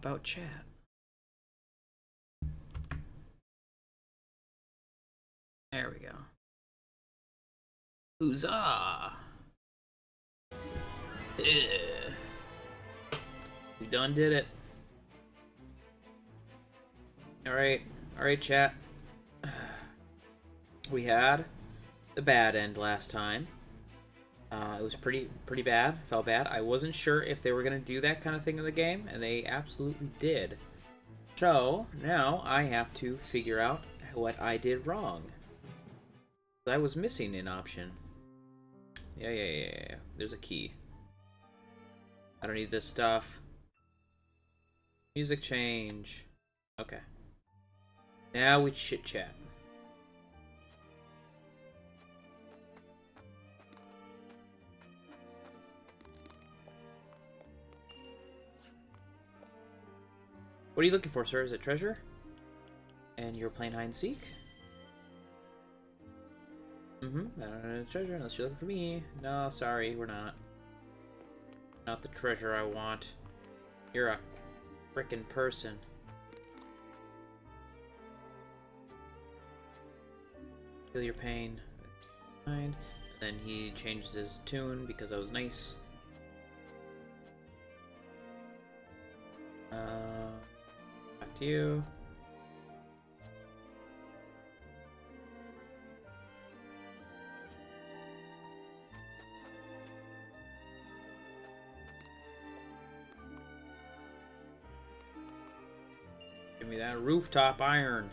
swap out chat. There we go. Huzzah! Yeah. We done did it. Alright, chat. We had the bad end last time. It was pretty bad. Felt bad. I wasn't sure if they were going to do that kind of thing in the game, and they absolutely did. So, now I have to figure out what I did wrong. I was missing an option. Yeah. There's a key. I don't need this stuff. Music change. Okay. Now we chit-chat. What are you looking for, sir? Is it treasure? And you're playing hide and seek? I don't know the treasure unless you're looking for me. No, sorry, we're not. Not the treasure I want. You're a frickin' person. Feel your pain. And then he changed his tune because I was nice. Back to you. Give me that rooftop iron.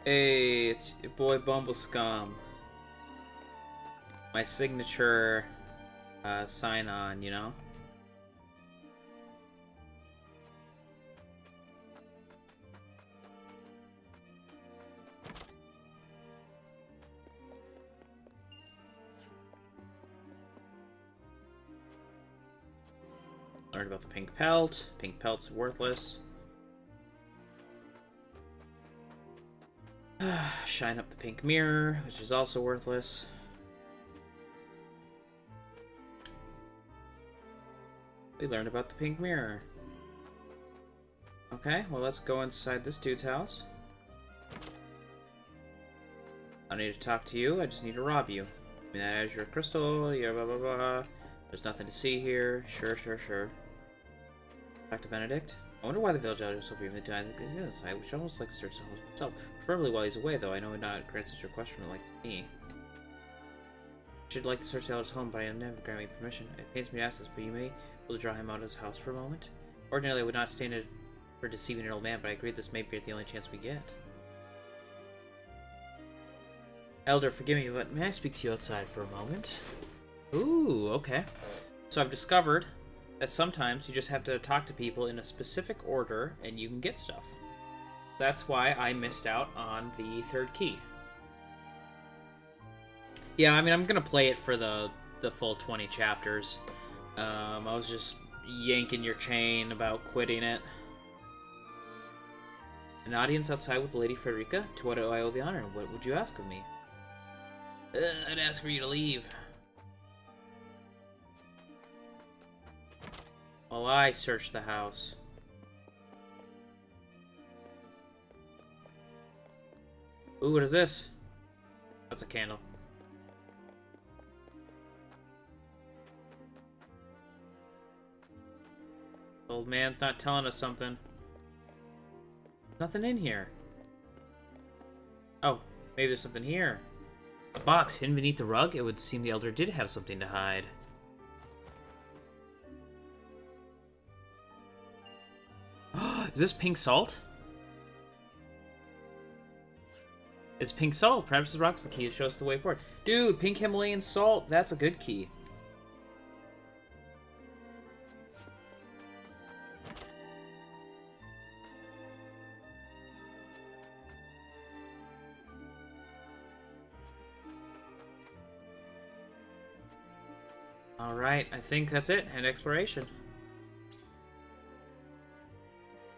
Hey, it's your boy Bumblescum. My signature sign on, you know? Learned about the pink pelt. Pink pelt's worthless. Shine up the pink mirror, which is also worthless. We learned about the pink mirror. Okay, well let's go inside this dude's house. I don't need to talk to you, I just need to rob you. Give me that azure crystal, yeah, blah blah blah. There's nothing to see here. Sure. Back to Benedict. I wonder why the village elder is so briefly died. I wish almost like to search the house myself. Preferably while he's away, though. I know he not grant such request from like me. I should like to search the elder's home, but I never grant me permission. It pains me to ask this, but you may be able to draw him out of his house for a moment. Ordinarily, I would not stand it for deceiving an old man, but I agree this may be the only chance we get. Elder, forgive me, but may I speak to you outside for a moment? Ooh, okay. So I've discovered that sometimes you just have to talk to people in a specific order and you can get stuff. That's why I missed out on the third key. Yeah, I mean, I'm gonna play it for the full 20 chapters. I was just yanking your chain about quitting it. An audience outside with Lady Frederica? To what do I owe the honor? What would you ask of me? I'd ask for you to leave. While I search the house. Ooh, what is this? That's a candle. Old man's not telling us something. Nothing in here. Oh, maybe there's something here. A box hidden beneath the rug? It would seem the elder did have something to hide. Is this pink salt? It's pink salt. Perhaps this rock's the key that shows the way forward. Dude, pink Himalayan salt. That's a good key. Alright, I think that's it. End exploration.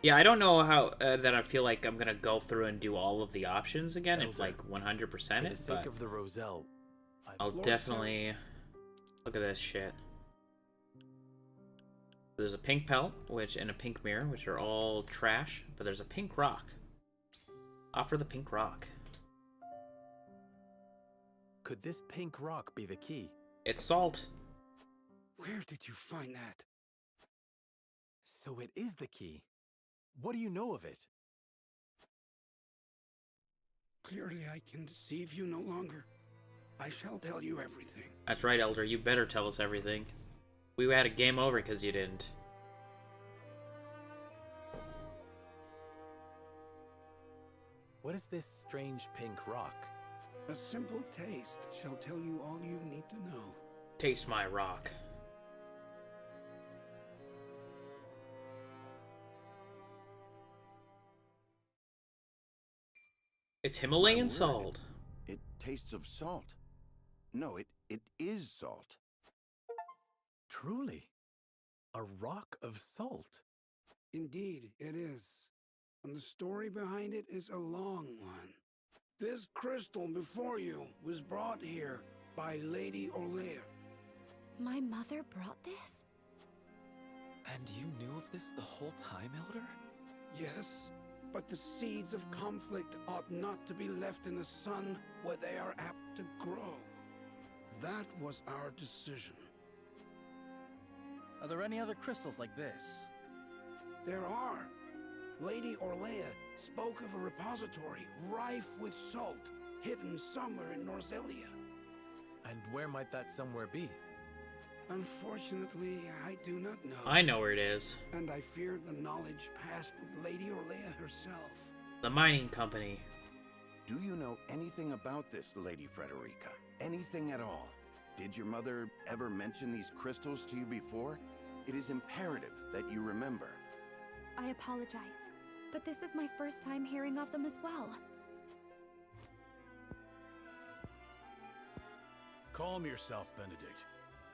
Yeah, I don't know how that I feel like I'm gonna go through and do all of the options again if like 100% it, but of the Roselle, I'll definitely look at this shit. There's a pink pelt, and a pink mirror, which are all trash, but there's a pink rock. Offer the pink rock. Could this pink rock be the key? It's salt. Where did you find that? So it is the key. What do you know of it? Clearly I can deceive you no longer. I shall tell you everything. That's right, Elder. You better tell us everything. We had a game over because you didn't. What is this strange pink rock? A simple taste shall tell you all you need to know. Taste my rock. It's Himalayan salt. It tastes of salt. No, it is salt. Truly, a rock of salt. Indeed, it is. And the story behind it is a long one. This crystal before you was brought here by Lady Orlea. My mother brought this? And you knew of this the whole time, Elder? Yes, but the seeds of conflict ought not to be left in the sun where they are apt to grow. That was our decision. Are there any other crystals like this? There are. Lady Orlea spoke of a repository rife with salt, hidden somewhere in Norzelia. And where might that somewhere be? Unfortunately, I do not know. I know where it is. And I fear the knowledge passed with Lady Orlea herself. The mining company. Do you know anything about this, Lady Frederica? Anything at all? Did your mother ever mention these crystals to you before? It is imperative that you remember. I apologize, but this is my first time hearing of them as well. Calm yourself, Benedict.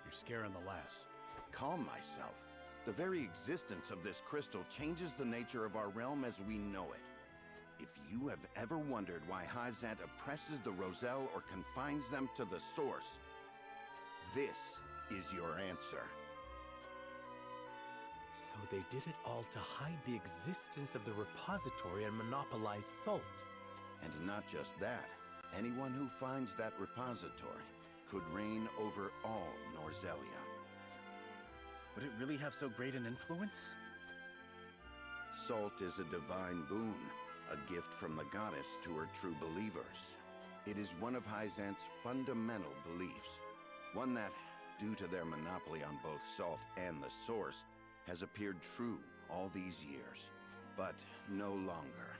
You're scaring the lass. Calm myself. The very existence of this crystal changes the nature of our realm as we know it. If you have ever wondered why Hyzant oppresses the Roselle or confines them to the source, this is your answer. So they did it all to hide the existence of the repository and monopolize salt. And not just that, anyone who finds that repository could reign over all Norzelia. Would it really have so great an influence? Salt is a divine boon, a gift from the goddess to her true believers. It is one of Hyzant's fundamental beliefs, one that, due to their monopoly on both salt and the source, has appeared true all these years, but no longer.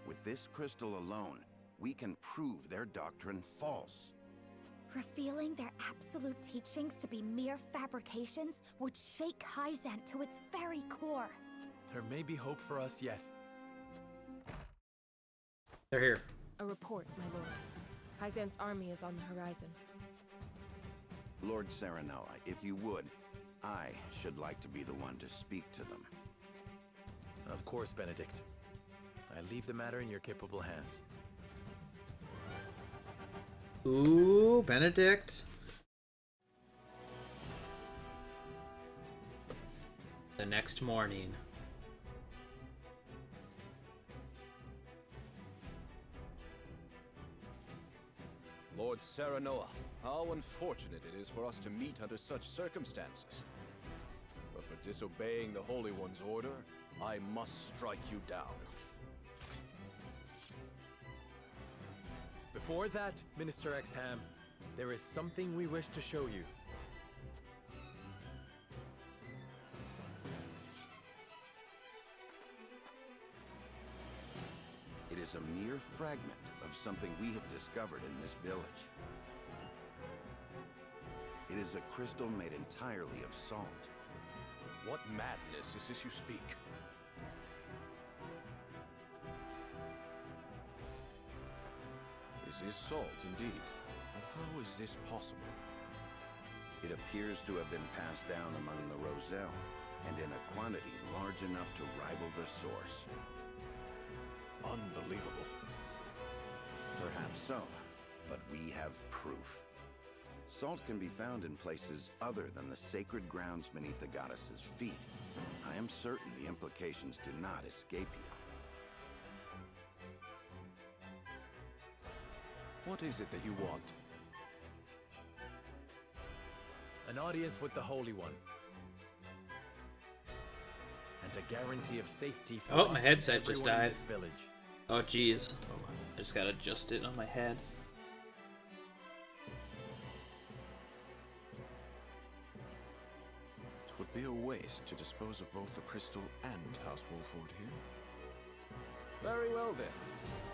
With this crystal alone, we can prove their doctrine false. Revealing their absolute teachings to be mere fabrications would shake Hyzant to its very core. There may be hope for us yet. They're here. A report, my lord. Hyzant's army is on the horizon. Lord Serenella, if you would, I should like to be the one to speak to them. Of course, Benedict. I leave the matter in your capable hands. Ooh, Benedict. The next morning. Lord Serenoa, how unfortunate it is for us to meet under such circumstances. But for disobeying the Holy One's order, I must strike you down. Before that, Minister Exham, there is something we wish to show you. It is a mere fragment of something we have discovered in this village. It is a crystal made entirely of salt. What madness is this you speak? This is salt, indeed. But how is this possible? It appears to have been passed down among the Roselle, and in a quantity large enough to rival the source. Unbelievable. Perhaps so, but we have proof. Salt can be found in places other than the sacred grounds beneath the goddess's feet. I am certain the implications do not escape you. What is it that you want? An audience with the Holy One. And a guarantee of safety for Oh, us my and headset just everyone in died. this village. Oh, jeez. I just gotta adjust it on my head. It would be a waste to dispose of both the crystal and House Wolford here. Very well then.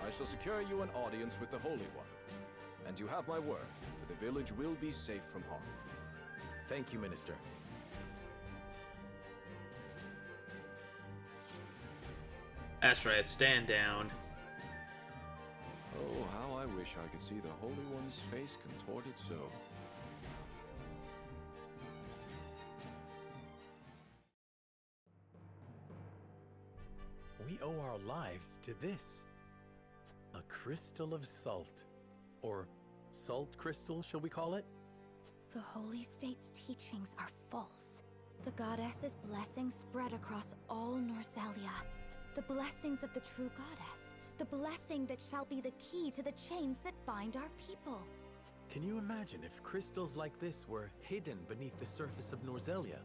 I shall secure you an audience with the Holy One. And you have my word that the village will be safe from harm. Thank you, Minister. That's right, stand down. Oh, how I wish I could see the Holy One's face contorted so. We owe our lives to this. A crystal of salt. Or salt crystal, shall we call it? The Holy State's teachings are false. The goddess's blessings spread across all Norzelia. The blessings of the true goddess. The blessing that shall be the key to the chains that bind our people. Can you imagine if crystals like this were hidden beneath the surface of Norzelia?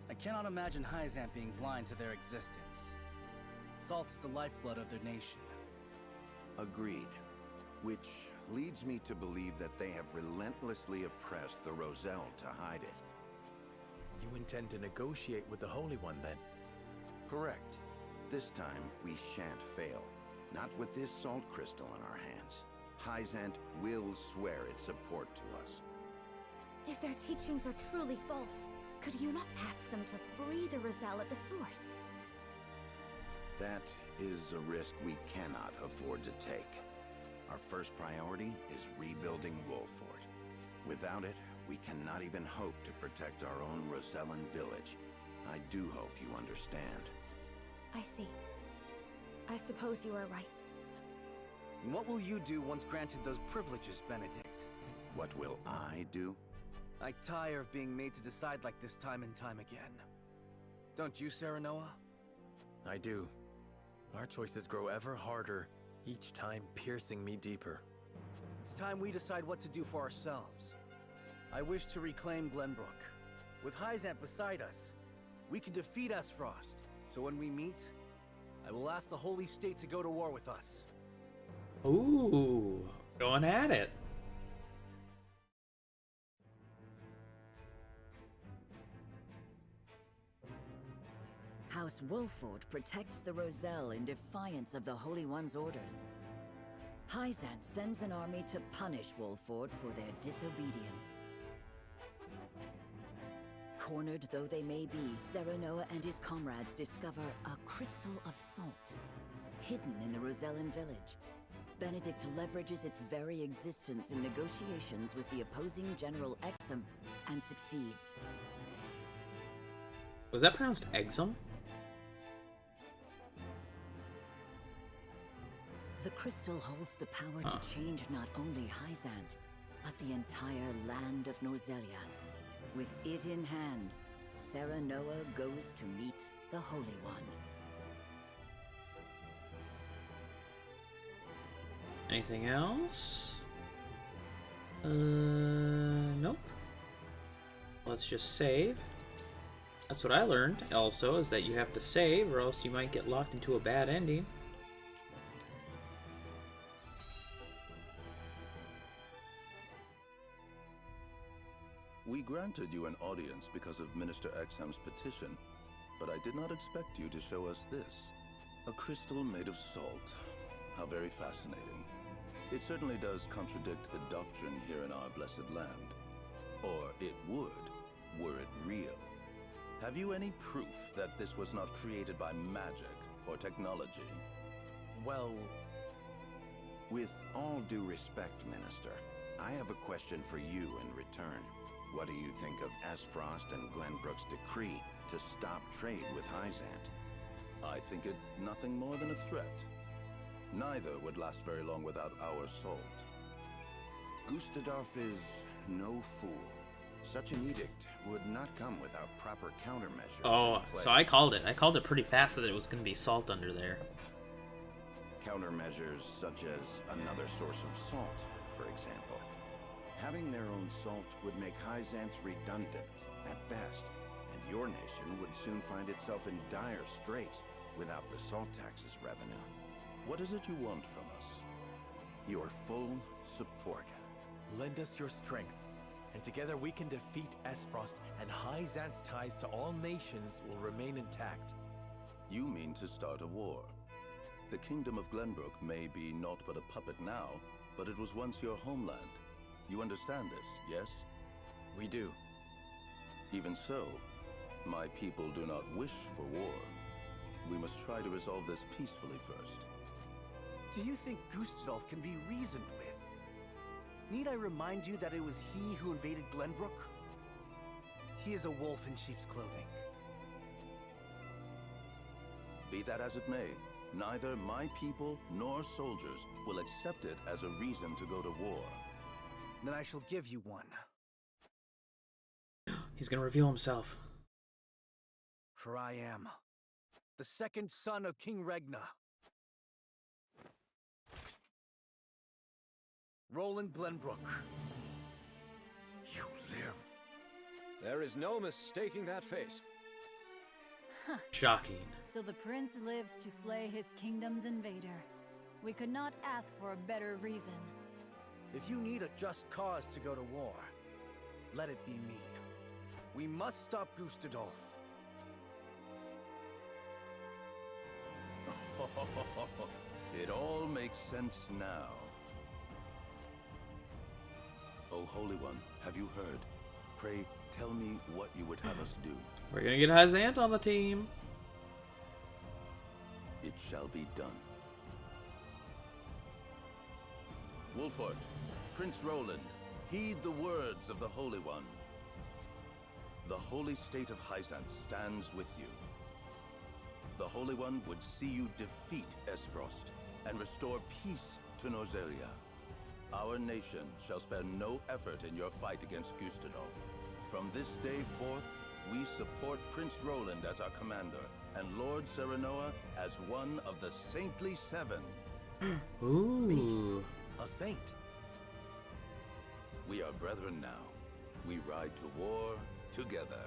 I cannot imagine Hyzant being blind to their existence. Salt is the lifeblood of their nation. Agreed. Which leads me to believe that they have relentlessly oppressed the Roselle to hide it. You intend to negotiate with the Holy One, then? Correct. This time, we shan't fail. Not with this salt crystal in our hands. Hyzant will swear its support to us. If their teachings are truly false, could you not ask them to free the Roselle at the source? That is a risk we cannot afford to take. Our first priority is rebuilding Wolford. Without it, we cannot even hope to protect our own Rosellan village. I do hope you understand. I see. I suppose you are right. And what will you do once granted those privileges, Benedict? What will I do? I tire of being made to decide like this time and time again. Don't you, Serenoa? I do. Our choices grow ever harder, each time piercing me deeper. It's time we decide what to do for ourselves. I wish to reclaim Glenbrook. With Hyzant beside us, we can defeat Aesfrost. So when we meet, I will ask the Holy State to go to war with us. Ooh, going at it. House Wolford protects the Roselle in defiance of the Holy One's orders. Hyzant sends an army to punish Wolford for their disobedience. Cornered though they may be, Serenoa and his comrades discover a crystal of salt, hidden in the Rosellan village. Benedict leverages its very existence in negotiations with the opposing General Exum, and succeeds. Was that pronounced Exum? The crystal holds the power to change not only Hyzant, but the entire land of Norzelia. With it in hand, Serenoa goes to meet the Holy One. Anything else? Nope. Let's just save. That's what I learned also, is that you have to save or else you might get locked into a bad ending. We granted you an audience because of Minister Exham's petition, but I did not expect you to show us this. A crystal made of salt. How very fascinating. It certainly does contradict the doctrine here in our blessed land. Or it would, were it real. Have you any proof that this was not created by magic or technology? Well, with all due respect, Minister, I have a question for you in return. What do you think of Esfrost and Glenbrook's decree to stop trade with Hyzant? I think it nothing more than a threat. Neither would last very long without our salt. Gustadolf is no fool. Such an edict would not come without proper countermeasures. Oh, so I called it. I called it pretty fast that it was going to be salt under there. Countermeasures such as another source of salt, for example. Having their own salt would make Hyzance redundant, at best, and your nation would soon find itself in dire straits without the salt tax's revenue. What is it you want from us? Your full support. Lend us your strength, and together we can defeat Esfrost, and Hyzant's ties to all nations will remain intact. You mean to start a war? The Kingdom of Glenbrook may be naught but a puppet now, but it was once your homeland. You understand this, yes? We do. Even so, my people do not wish for war. We must try to resolve this peacefully first. Do you think Gustadolf can be reasoned with? Need I remind you that it was he who invaded Glenbrook? He is a wolf in sheep's clothing. Be that as it may, neither my people nor soldiers will accept it as a reason to go to war. Then I shall give you one. He's gonna reveal himself. For I am the second son of King Regna. Roland Glenbrook. You live. There is no mistaking that face. Shocking. So the prince lives to slay his kingdom's invader. We could not ask for a better reason. If you need a just cause to go to war, let it be me. We must stop Gustadolf. It all makes sense now. O Holy One, have you heard? Pray, tell me what you would have us do. We're gonna get Hyzant on the team. It shall be done. Wolfort, Prince Roland, heed the words of the Holy One. The holy state of Hyzant stands with you. The Holy One would see you defeat Esfrost and restore peace to Norzelia. Our nation shall spare no effort in your fight against Gustadolf. From this day forth, we support Prince Roland as our commander, and Lord Serenoa as one of the Saintly Seven. Ooh. A saint. We are brethren now. We ride to war together.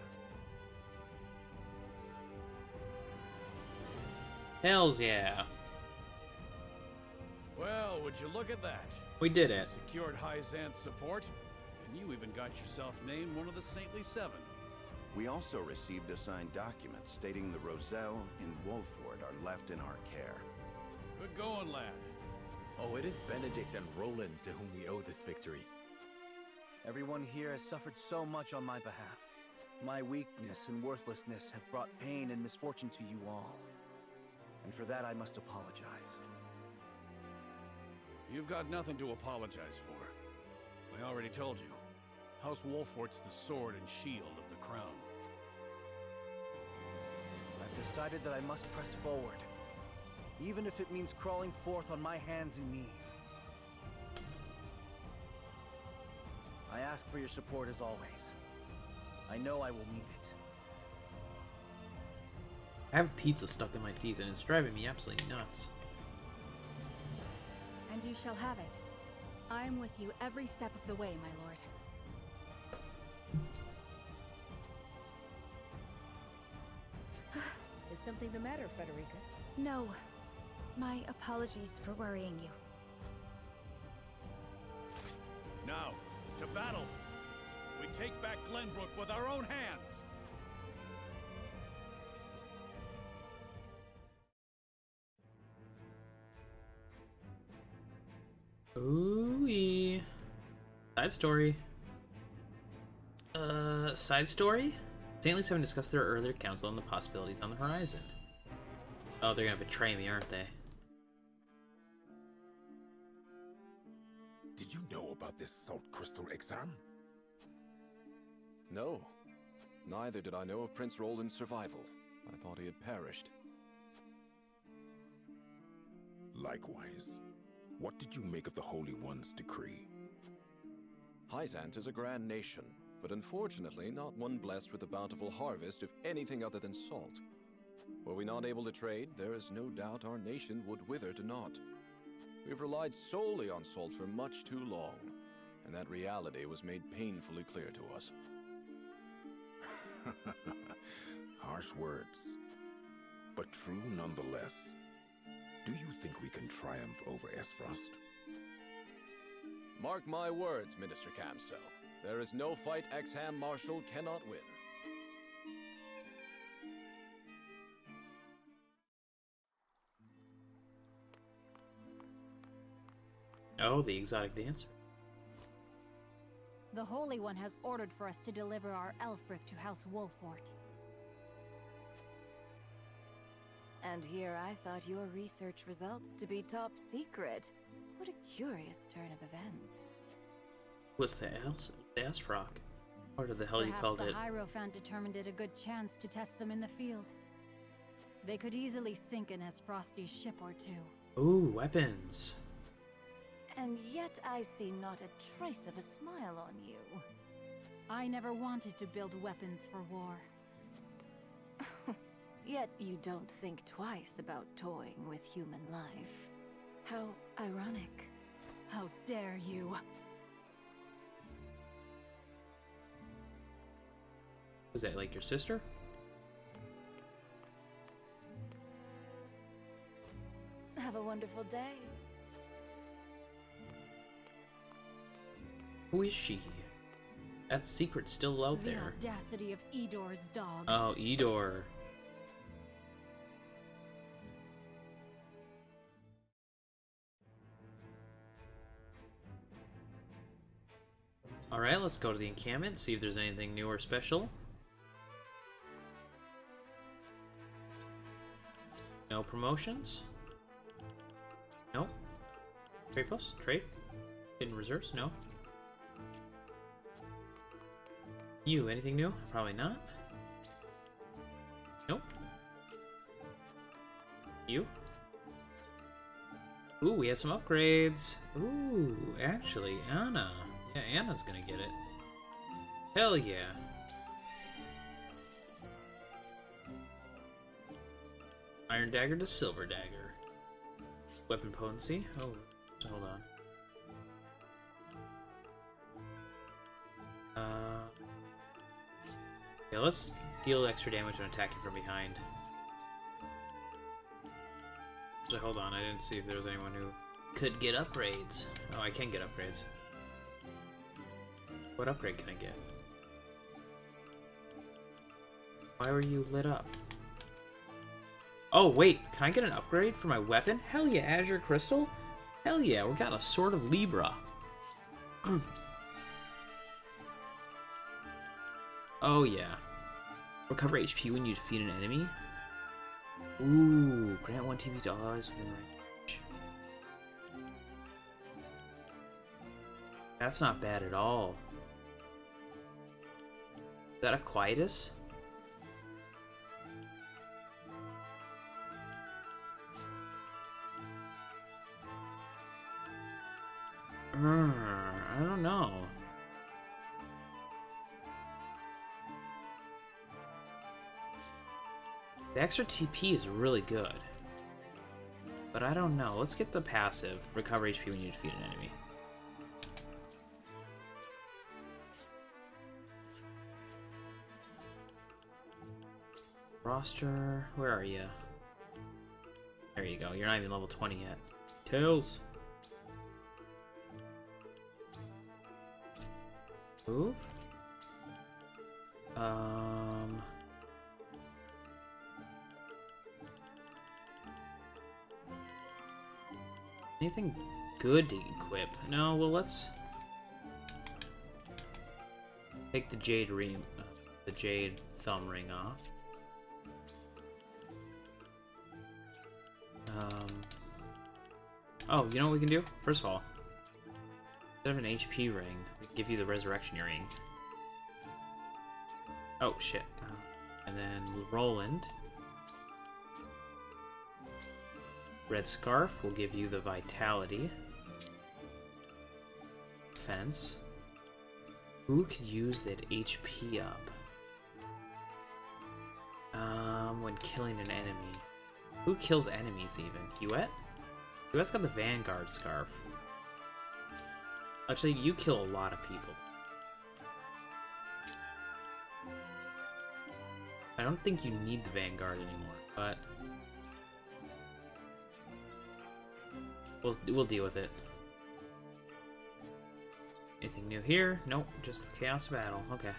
Hells yeah. Well, would you look at that? We did it. You secured Hyzant's support, and you even got yourself named one of the Saintly Seven. We also received a signed document stating the Roselle and Wolford are left in our care. Good going, lad. Oh, it is Benedict and Roland to whom we owe this victory. Everyone here has suffered so much on my behalf. My weakness and worthlessness have brought pain and misfortune to you all. And for that I must apologize. You've got nothing to apologize for. I already told you. House Wolfort's the sword and shield of the crown. I've decided that I must press forward, even if it means crawling forth on my hands and knees. I ask for your support as always. I know I will need it. I have pizza stuck in my teeth and it's driving me absolutely nuts. And you shall have it. I am with you every step of the way, my lord. Is something the matter, Frederica? No. My apologies for worrying you. Now, to battle! We take back Glenbrook with our own hands! Ooh-wee. Side story. Side story? Saintly Seven discussed their earlier counsel on the possibilities on the horizon. Oh, they're gonna betray me, aren't they? Did you know about this salt crystal exam? No. Neither did I know of Prince Roland's survival. I thought he had perished. Likewise. What did you make of the Holy One's decree? Hyzant is a grand nation, but unfortunately not one blessed with a bountiful harvest of anything other than salt. Were we not able to trade, there is no doubt our nation would wither to naught. We've relied solely on salt for much too long, and that reality was made painfully clear to us. Harsh words, but true nonetheless. Do you think we can triumph over Esfrost? Mark my words, Minister Camsell. There is no fight Exham Marshal cannot win. Oh, the exotic dancer. The Holy One has ordered for us to deliver our Elfric to House Wolfort. And here I thought your research results to be top secret. What a curious turn of events. What's the Asrock? What the hell you called it? Perhaps the Hierophant determined it a good chance to test them in the field. They could easily sink an Esfrosti ship or two. Ooh, weapons. And yet I see not a trace of a smile on you. I never wanted to build weapons for war. Yet you don't think twice about toying with human life. How ironic. How dare you? Was that like your sister? Have a wonderful day. Who is she? That secret's still out there. The audacity of Edor's dog. Oh, Edor. Alright, let's go to the encampment, see if there's anything new or special. No promotions? Nope. Trade post? Trade? Hidden reserves? No. You, anything new? Probably not. Nope. You? Ooh, we have some upgrades. Ooh, actually, Anna. Yeah, Anna's gonna get it. Hell yeah. Iron Dagger to Silver Dagger. Weapon potency. Oh, hold on. Yeah, let's deal extra damage when attacking from behind. So hold on, I didn't see if there was anyone who could get upgrades. Oh, I can get upgrades. What upgrade can I get? Why were you lit up? Oh, wait, can I get an upgrade for my weapon? Hell yeah, Azure Crystal? Hell yeah, we got a Sword of Libra. Oh yeah. Recover HP when you defeat an enemy. Ooh, grant 1 TP to all allies within range. That's not bad at all. Is that a Quietus? I don't know. The extra TP is really good. But I don't know. Let's get the passive. Recover HP when you defeat an enemy. Roster, where are you? There you go. You're not even level 20 yet. Tails. Move. Anything good to equip? No, well, let's take the jade thumb ring off. Oh, you know what we can do? First of all, instead of an HP ring, we can give you the resurrection ring. Oh, shit. And then Roland. Red Scarf will give you the Vitality. Defense. Who could use that HP up? When killing an enemy. Who kills enemies even? Huet? Huet's got the Vanguard Scarf. Actually, you kill a lot of people. I don't think you need the Vanguard anymore, but we'll deal with it. Anything new here? Nope, just Chaos Battle. Okay.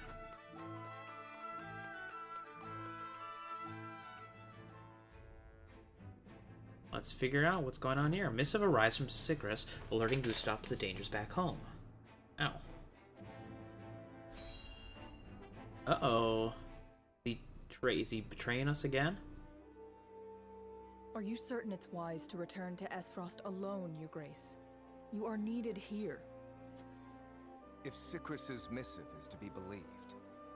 Let's figure out what's going on here. A missive arrives from Sigrus, alerting Gustav to the dangers back home. Ow. Uh-oh. Is he betraying us again? Are you certain it's wise to return to Esfrost alone, Your Grace? You are needed here. If Sigrus's missive is to be believed,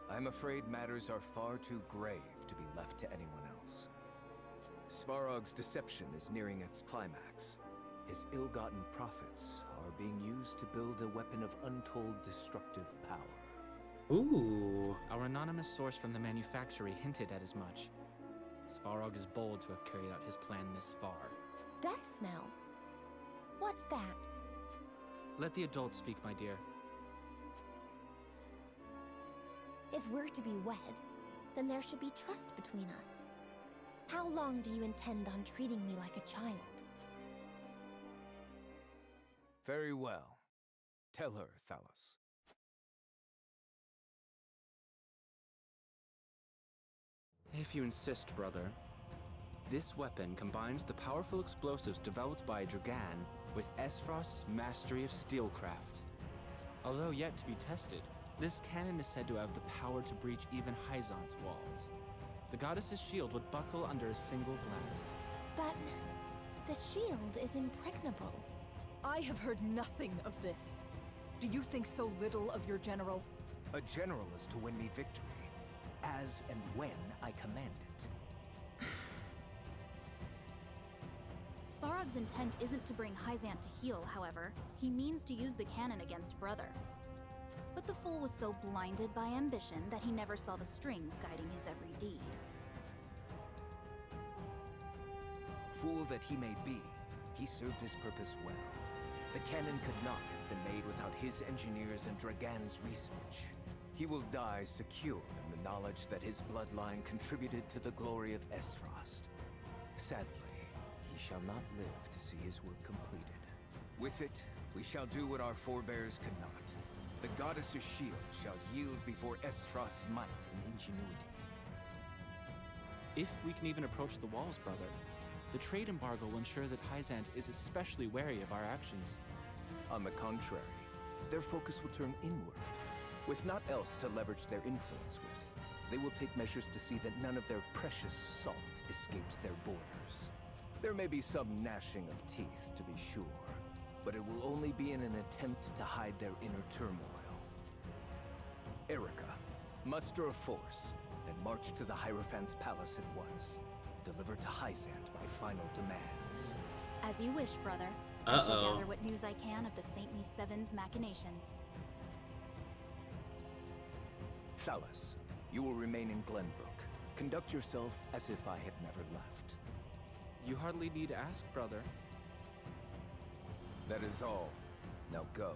I'm afraid matters are far too grave to be left to anyone else. Svarog's deception is nearing its climax. His ill-gotten profits are being used to build a weapon of untold destructive power. Ooh. Our anonymous source from the manufactory hinted at as much. Svarog is bold to have carried out his plan this far. Death Snell? What's that? Let the adults speak, my dear. If we're to be wed, then there should be trust between us. How long do you intend on treating me like a child? Very well. Tell her, Thalos. If you insist, brother. This weapon combines the powerful explosives developed by Dragan with Esfrost's mastery of steelcraft. Although yet to be tested, this cannon is said to have the power to breach even Hyzant's walls. The goddess's shield would buckle under a single blast. But the shield is impregnable. I have heard nothing of this. Do you think so little of your general? A general is to win me victory, as and when I command it. Svarog's intent isn't to bring Hyzant to heel, however. He means to use the cannon against Brother. But the fool was so blinded by ambition that he never saw the strings guiding his every deed. Fool that he may be, he served his purpose well. The cannon could not have been made without his engineers and Dragan's research. He will die secure in the knowledge that his bloodline contributed to the glory of Esfrost. Sadly, he shall not live to see his work completed. With it, we shall do what our forebears could not. The goddess's shield shall yield before Esfrost's might and ingenuity. If we can even approach the walls, brother, the trade embargo will ensure that Hyzant is especially wary of our actions. On the contrary, their focus will turn inward. With naught else to leverage their influence with, they will take measures to see that none of their precious salt escapes their borders. There may be some gnashing of teeth, to be sure, but it will only be in an attempt to hide their inner turmoil. Erica, muster a force, and march to the Hierophant's palace at once. Deliver to Hyzant my final demands. As you wish, brother. I shall gather what news I can of the Saintly Seven's machinations. Thalos, you will remain in Glenbrook. Conduct yourself as if I had never left. You hardly need ask, brother. That is all. Now go.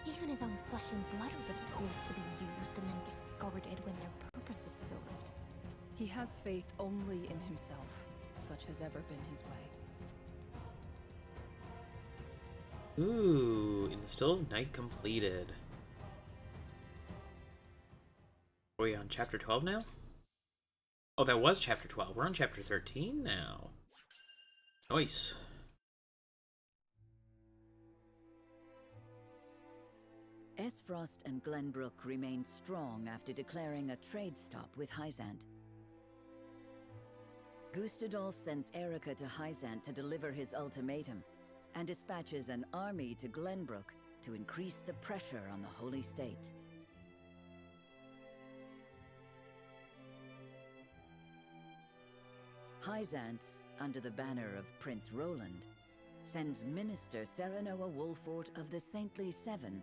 Even his own flesh and blood are but tools to be used and then discarded when their purpose is served. He has faith only in himself. Such has ever been his way. Ooh, in the Still of Night completed. Are we on chapter 12 now? Oh, that was chapter 12. We're on chapter 13 now. Nice. Esfrost and Glenbrook remained strong after declaring a trade stop with Hyzant. Gustadolf sends Erica to Hyzant to deliver his ultimatum, and dispatches an army to Glenbrook to increase the pressure on the Holy State. Hyzant, under the banner of Prince Roland, sends Minister Serenoa Wolfort of the Saintly Seven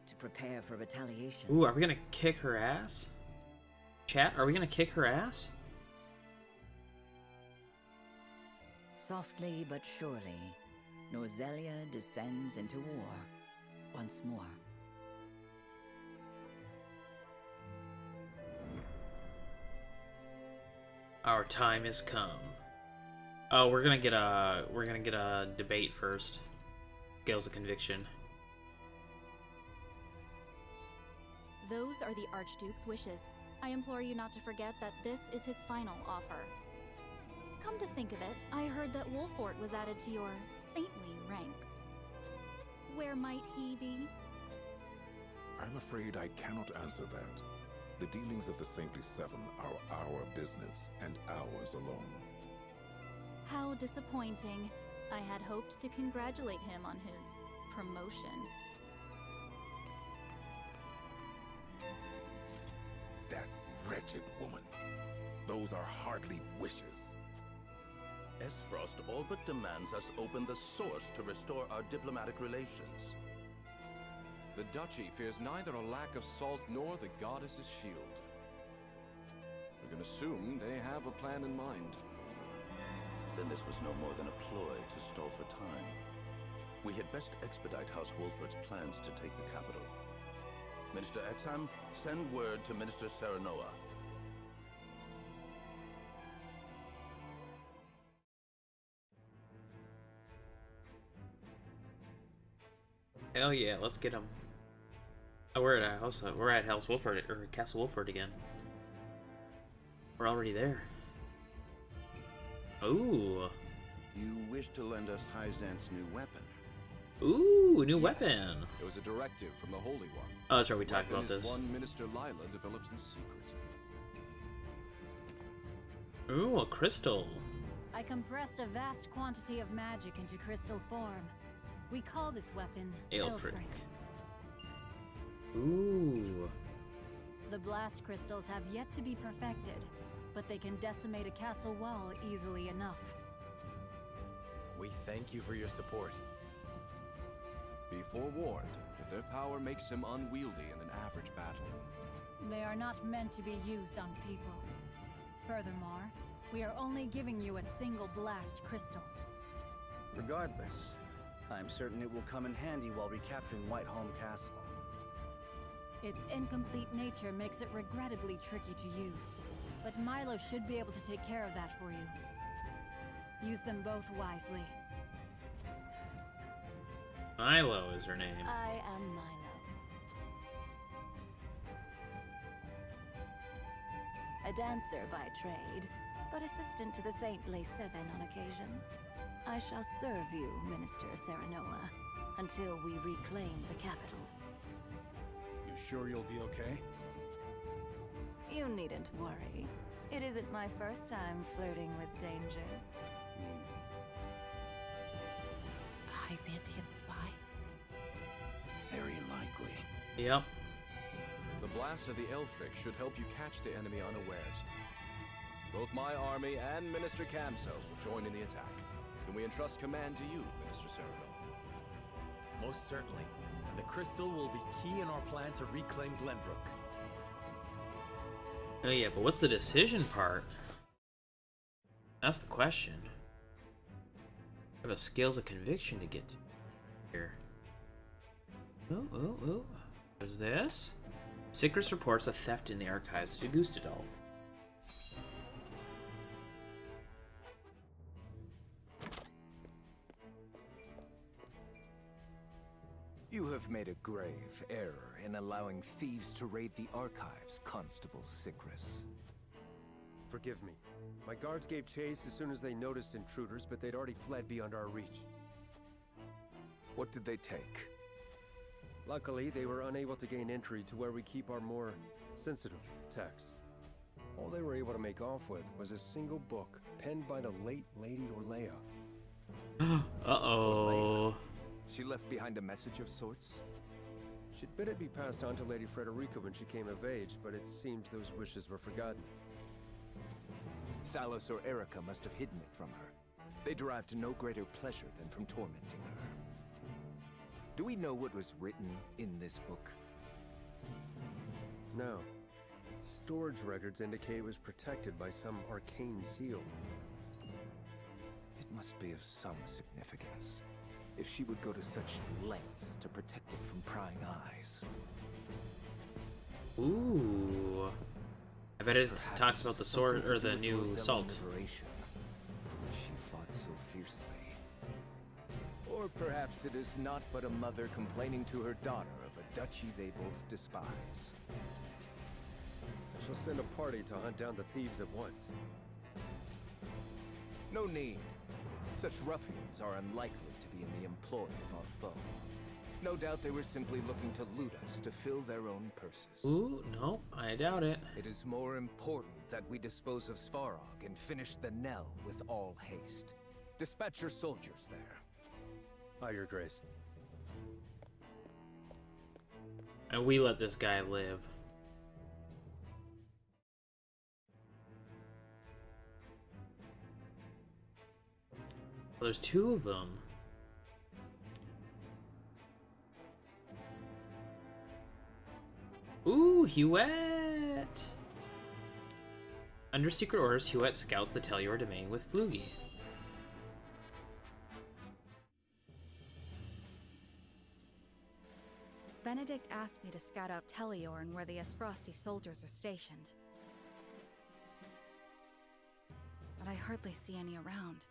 to prepare for retaliation. Ooh, are we gonna kick her ass? Chat, are we gonna kick her ass? Softly but surely, Norzelia descends into war once more. Our time has come. Oh, we're gonna get a debate first. Scales of conviction. Those are the Archduke's wishes. I implore you not to forget that this is his final offer. Come to think of it, I heard that Wolfort was added to your saintly ranks. Where might he be? I'm afraid I cannot answer that. The dealings of the Saintly Seven are our business, and ours alone. How disappointing. I had hoped to congratulate him on his promotion. That wretched woman. Those are hardly wishes. Esfrost all but demands us open the source to restore our diplomatic relations. The Duchy fears neither a lack of salt nor the goddess's shield. We can assume they have a plan in mind. Then this was no more than a ploy to stall for time. We had best expedite House Wolfort's plans to take the capital. Minister Exham, send word to Minister Serenoa. Hell yeah, let's get him. Oh, we're at House Wolford, or Castle Wolford again. We're already there. Ooh. You wish to lend us Hyzant's new weapon? Ooh, new weapon. It was a directive from the Holy One. Oh, that's right, we talked about this. One Minister Lila developed in secret. Ooh, a crystal. I compressed a vast quantity of magic into crystal form. We call this weapon Aelfric. Ooh. The blast crystals have yet to be perfected, but they can decimate a castle wall easily enough. We thank you for your support. Be forewarned that their power makes him unwieldy in an average battle. They are not meant to be used on people. Furthermore, we are only giving you a single blast crystal. Regardless, I'm certain it will come in handy while recapturing Whiteholm Castle. Its incomplete nature makes it regrettably tricky to use, but Milo should be able to take care of that for you. Use them both wisely. Milo is her name. I am Milo. A dancer by trade, but assistant to the Saintly Seven on occasion. I shall serve you, Minister Serenoa, until we reclaim the capital. You sure you'll be okay? You needn't worry. It isn't my first time flirting with danger. A Hyzantian spy? Very likely. Yep. The blast of the Aelfric should help you catch the enemy unawares. Both my army and Minister Camsells will join in the attack. Can we entrust command to you, Minister Serenoa? Most certainly. And the crystal will be key in our plan to reclaim Glenbrook. Oh yeah, but what's the decision part? That's the question. I have a scales of conviction to get to here. Oh. What is this? Sickris reports a theft in the archives to Gustadolf. You have made a grave error in allowing thieves to raid the archives, Constable Sickris. Forgive me. My guards gave chase as soon as they noticed intruders, but they'd already fled beyond our reach. What did they take? Luckily, they were unable to gain entry to where we keep our more sensitive texts. All they were able to make off with was a single book penned by the late Lady Orlea. Uh-oh. She left behind a message of sorts? She'd bid it be passed on to Lady Frederica when she came of age, but it seems those wishes were forgotten. Thalos or Erica must have hidden it from her. They derived no greater pleasure than from tormenting her. Do we know what was written in this book? No. Storage records indicate it was protected by some arcane seal. It must be of some significance, if she would go to such lengths to protect it from prying eyes. Ooh. I bet it talks about the sword or the new salt. Liberation, for which she fought so fiercely. Or perhaps it is not but a mother complaining to her daughter of a duchy they both despise. I shall send a party to hunt down the thieves at once. No need. Such ruffians are unlikely to be in the employ of our foe. No doubt they were simply looking to loot us to fill their own purses. Ooh, no, I doubt it. It is more important that we dispose of Svarog and finish the Nell with all haste. Dispatch your soldiers there. Aye, Your Grace. And we let this guy live. Well, there's two of them. Ooh, Huette! Under secret orders, Huette scouts the Tellior domain with Flugi. Benedict asked me to scout out Tellior and where the Esfrosti soldiers are stationed. But I hardly see any around.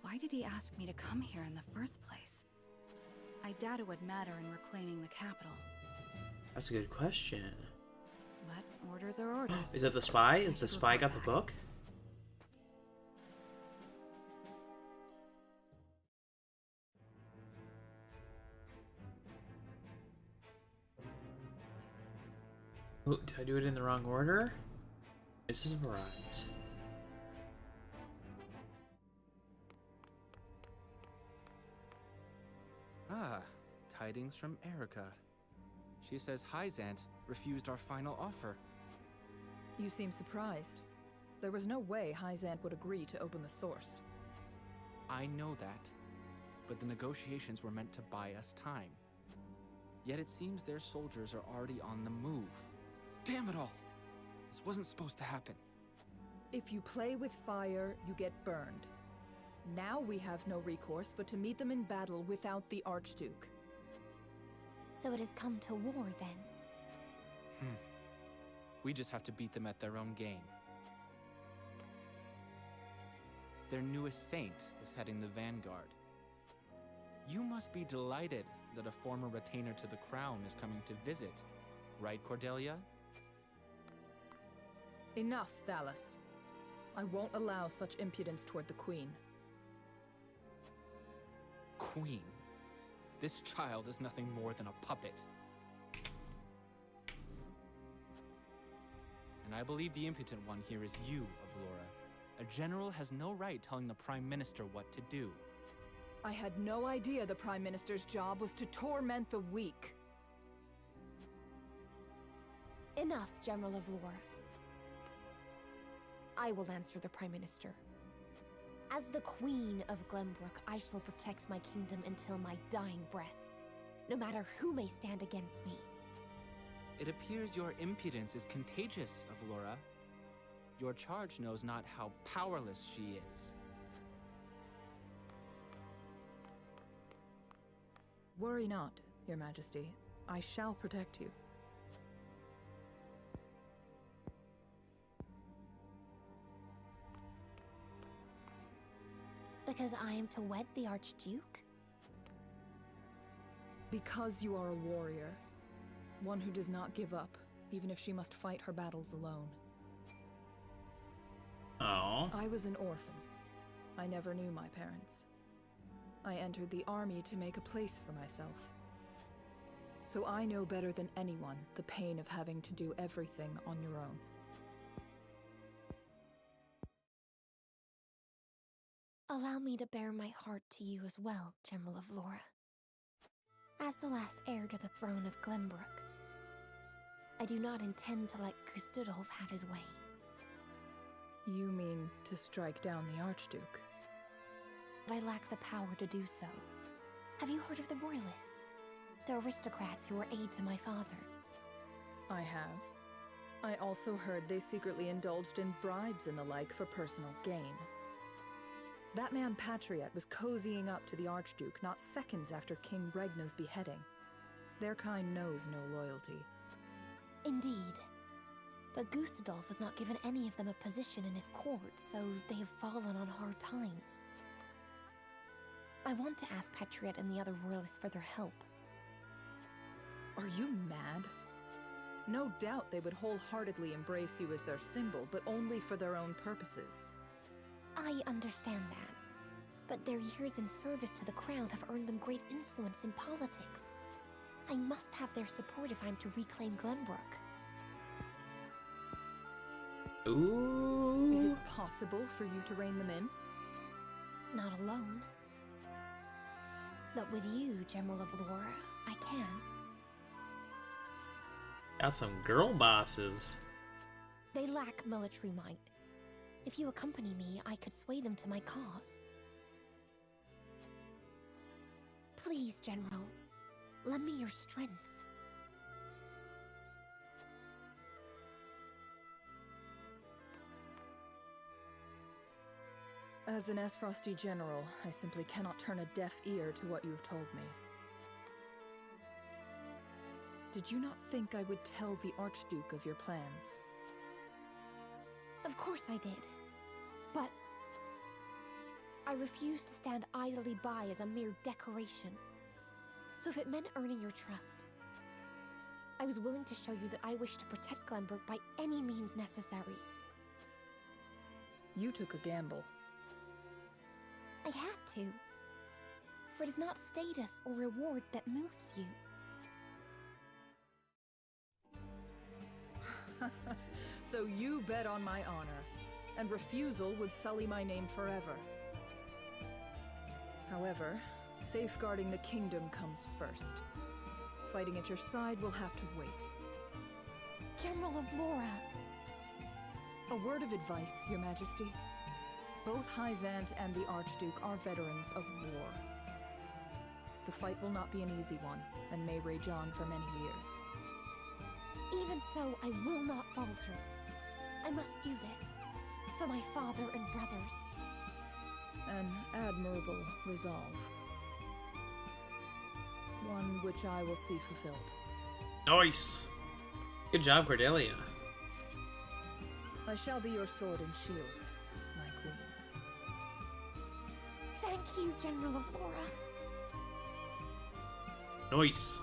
Why did he ask me to come here in the first place? I doubt it would matter in reclaiming the capital. That's a good question. But orders are orders. Is that the spy? Is the spy got the book? Oh, did I do it in the wrong order? This is Verizon. Ah, tidings from Erica. She says Hyzant refused our final offer. You seem surprised. There was no way Hyzant would agree to open the source. I know that, but the negotiations were meant to buy us time. Yet it seems their soldiers are already on the move. Damn it all! This wasn't supposed to happen. If you play with fire, you get burned. Now we have no recourse but to meet them in battle without the Archduke. So it has come to war, then? We just have to beat them at their own game. Their newest saint is heading the vanguard. You must be delighted that a former retainer to the crown is coming to visit, right, Cordelia? Enough, Thalos. I won't allow such impudence toward the Queen. Queen? This child is nothing more than a puppet. And I believe the impotent one here is you, Avlora. A general has no right telling the Prime Minister what to do. I had no idea the Prime Minister's job was to torment the weak. Enough, General of Lore. I will answer the Prime Minister. As the Queen of Glenbrook, I shall protect my kingdom until my dying breath, no matter who may stand against me. It appears your impudence is contagious, Avlora. Your charge knows not how powerless she is. Worry not, Your Majesty. I shall protect you. Because I am to wed the Archduke? Because you are a warrior. One who does not give up, even if she must fight her battles alone. Oh. I was an orphan. I never knew my parents. I entered the army to make a place for myself. So I know better than anyone the pain of having to do everything on your own. Allow me to bare my heart to you as well, General of Laura. As the last heir to the throne of Glenbrook, I do not intend to let Gustudolf have his way. You mean to strike down the Archduke? But I lack the power to do so. Have you heard of the Royalists? The aristocrats who were aid to my father. I have. I also heard they secretly indulged in bribes and the like for personal gain. That man Patriot was cozying up to the Archduke not seconds after King Regna's beheading. Their kind knows no loyalty. Indeed. But Gustudolf has not given any of them a position in his court, so they have fallen on hard times. I want to ask Patriot and the other royalists for their help. Are you mad? No doubt they would wholeheartedly embrace you as their symbol, but only for their own purposes. I understand that. But their years in service to the crown have earned them great influence in politics. I must have their support if I'm to reclaim Glenbrook. Ooh. Is it possible for you to rein them in? Not alone. But with you, General of Laura, I can. Got some girl bosses. They lack military might. If you accompany me, I could sway them to my cause. Please, General, lend me your strength. As an Esfrosty general, I simply cannot turn a deaf ear to what you have told me. Did you not think I would tell the Archduke of your plans? Of course I did. But I refuse to stand idly by as a mere decoration. So if it meant earning your trust, I was willing to show you that I wish to protect Glenbrook by any means necessary. You took a gamble. I had to. For it is not status or reward that moves you. So you bet on my honor, and refusal would sully my name forever. However, safeguarding the kingdom comes first. Fighting at your side will have to wait. General of Laura! A word of advice, Your Majesty. Both Hyzant and the Archduke are veterans of war. The fight will not be an easy one, and may rage on for many years. Even so, I will not falter. I must do this, for my father and brothers. An admirable resolve. One which I will see fulfilled. Nice! Good job, Cordelia. I shall be your sword and shield, my queen. Thank you, General of Laura. Nice.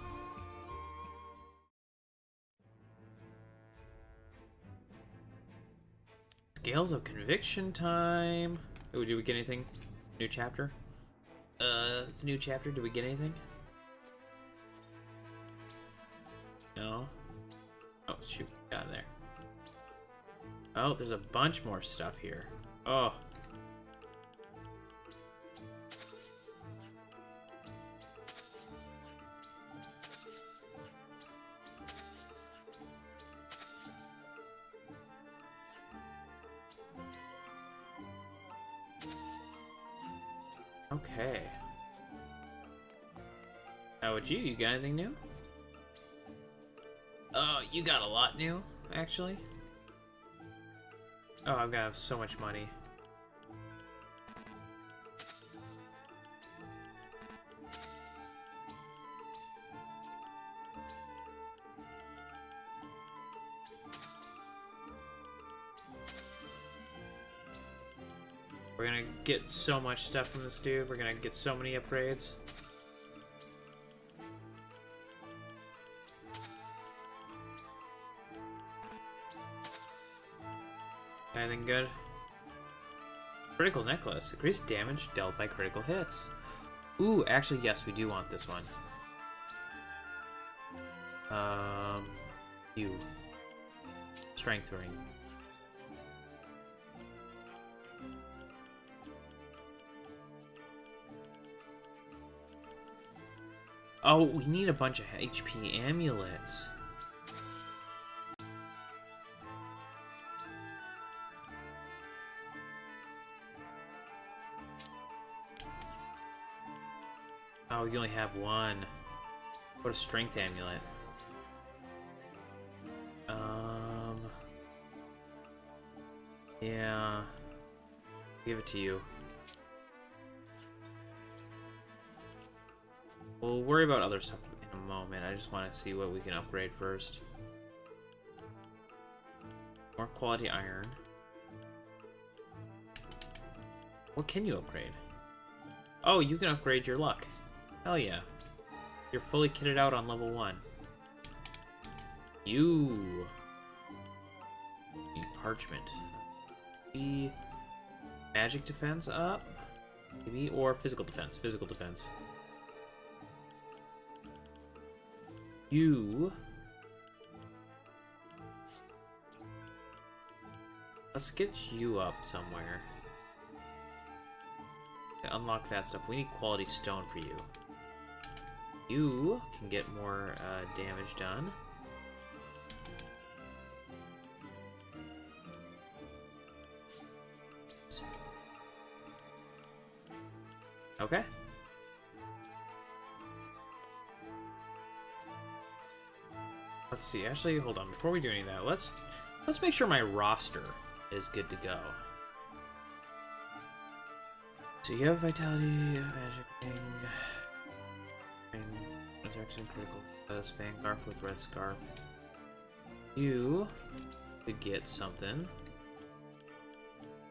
Scales of Conviction time. Oh, did we get anything? New chapter? It's a new chapter. Did we get anything? No. Oh, shoot. Got in there. Oh, there's a bunch more stuff here. Oh. Okay. How about you? You got anything new? Oh, you got a lot new, actually. Oh, I'm gonna have so much money. We're gonna get so much stuff from this dude. We're gonna get so many upgrades. Anything good? Critical necklace. Increased damage dealt by critical hits. Ooh, actually, yes, we do want this one. You. Strength ring. Oh, we need a bunch of HP amulets. Oh, you only have one. What a strength amulet. Yeah. Give it to you. We'll worry about other stuff in a moment. I just want to see what we can upgrade first. More quality iron. What can you upgrade? Oh, you can upgrade your luck. Hell yeah. You're fully kitted out on level 1. You. Parchment. The magic defense up? Maybe? Or physical defense. Physical defense. You. Let's get you up somewhere. To unlock that stuff, we need quality stone for you. You can get more damage done. Okay. Let's see. Actually, hold on. Before we do any of that, let's make sure my roster is good to go. So you have vitality, magic ring, resurrection, critical, Vanguard with red scarf. You could get something.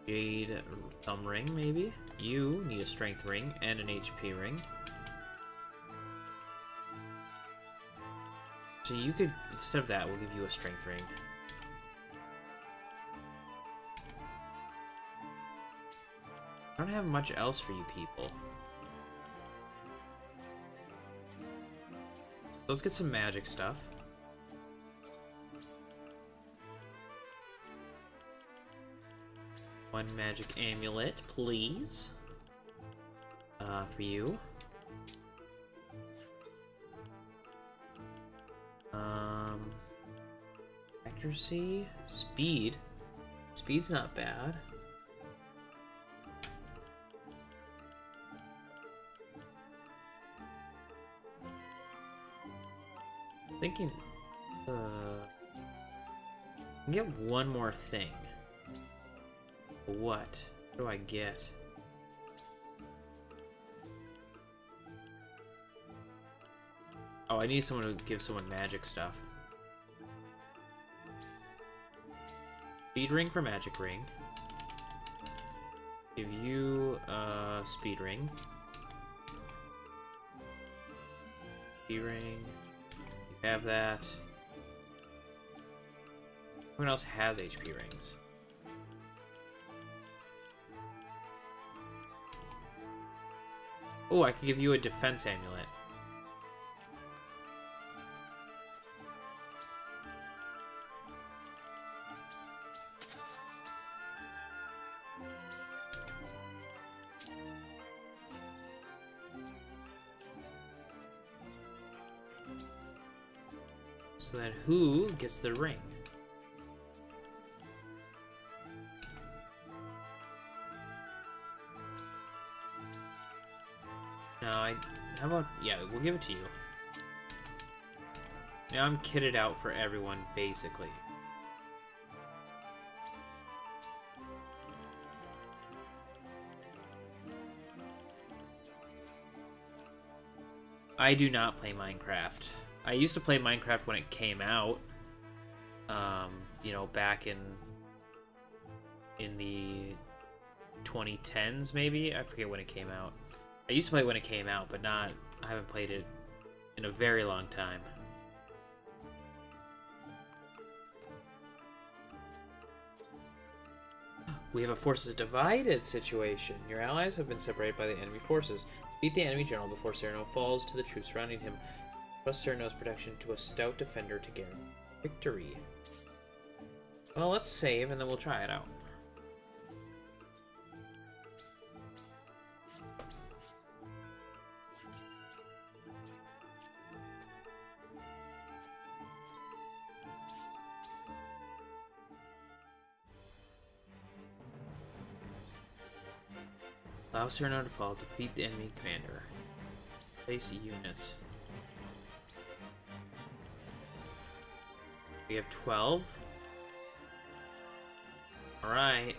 Jade thumb ring, maybe. You need a strength ring and an HP ring. So you could, instead of that, we'll give you a strength ring. I don't have much else for you people. Let's get some magic stuff. One magic amulet, please. For you. Accuracy, speed. Speed's not bad. Thinking, I can get one more thing. What do I get? Oh, I need someone to give someone magic stuff. Speed ring for magic ring. Give you a speed ring. Speed ring. You have that. Who else has HP rings? Oh, I could give you a defense amulet. So then who gets the ring? No, how about, yeah, we'll give it to you. Now I'm kitted out for everyone, basically. I do not play Minecraft. I used to play Minecraft when it came out. You know, back in the 2010s, maybe? I forget when it came out. I used to play when it came out, but I haven't played it in a very long time. We have a forces divided situation. Your allies have been separated by the enemy forces. Defeat the enemy general before Cyrano falls to the troops surrounding him. Trust Sereno's protection to a stout defender to guarantee victory. Well, let's save and then we'll try it out. Allow Sereno to fall. Defeat the enemy commander. Place units. We have 12. Alright.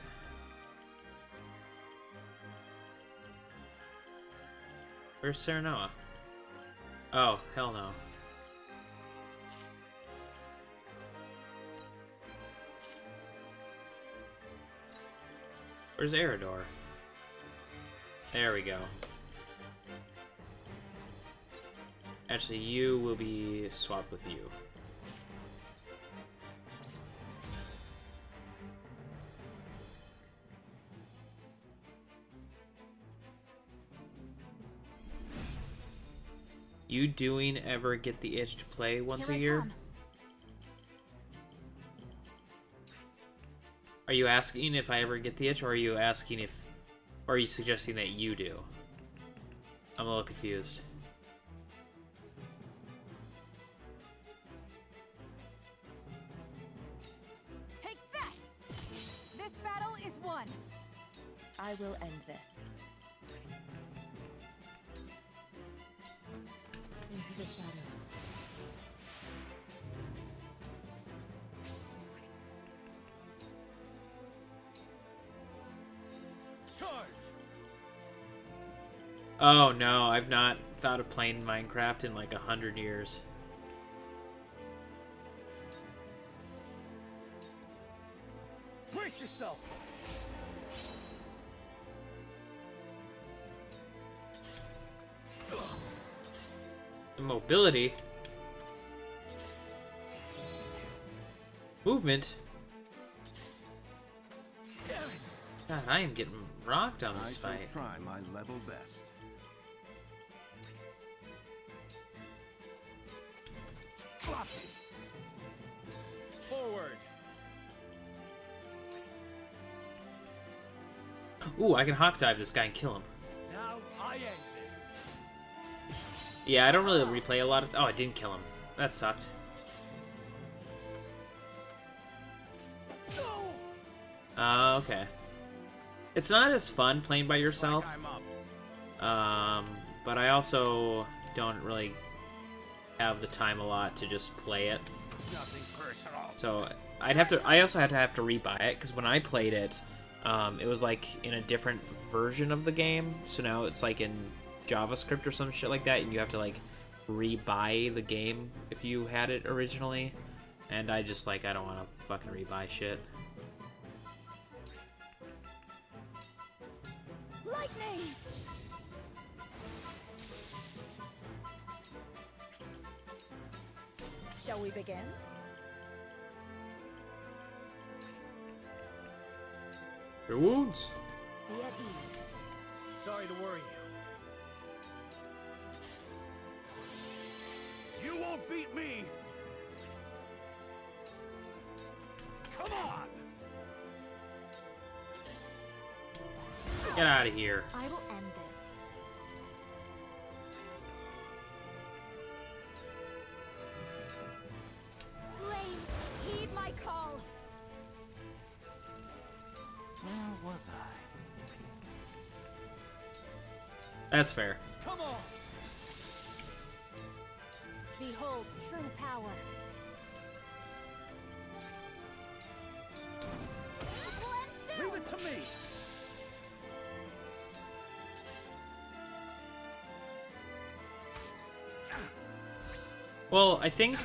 Where's Serenoa? Oh, hell no. Where's Eredor? There we go. Actually, you will be swapped with you. You doing ever get the itch to play once a year? Are you asking if I ever get the itch, or are you asking if... Or are you suggesting that you do? I'm a little confused. Take that! This battle is won! I will end this. Into the shadows. Oh no, I've not thought of playing Minecraft in like 100 years. Brace yourself! The mobility. Movement. God, I am getting rocked on this fight. I shall try my level best. Floppy. Forward. Ooh, I can hawk dive this guy and kill him. Now I end this. Yeah, I don't really replay a lot of... Oh, I didn't kill him. That sucked. Okay. It's not as fun playing by yourself. But I also don't really have the time a lot to just play it. Nothing personal. So I also had to rebuy it, because when I played it, it was like in a different version of the game. So now it's like in JavaScript or some shit like that, and you have to like rebuy the game if you had it originally. And I just like, I don't want to fucking rebuy shit. Lightning! Shall we begin? Your wounds. Be at ease. Sorry to worry you. You won't beat me! Come on! Get out of here. I will end this. Flames, heed my call! Where was I? That's fair. Come on! Behold true power. Leave it to me! Well, I think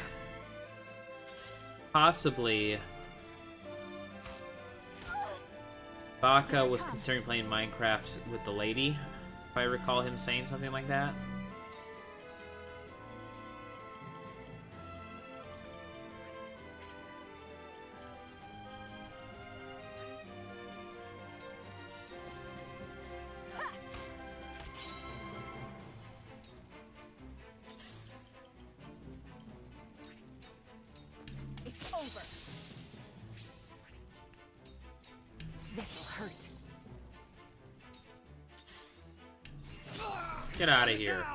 possibly Baka was considering playing Minecraft with the lady, if I recall him saying something like that. This'll hurt. Get out of here.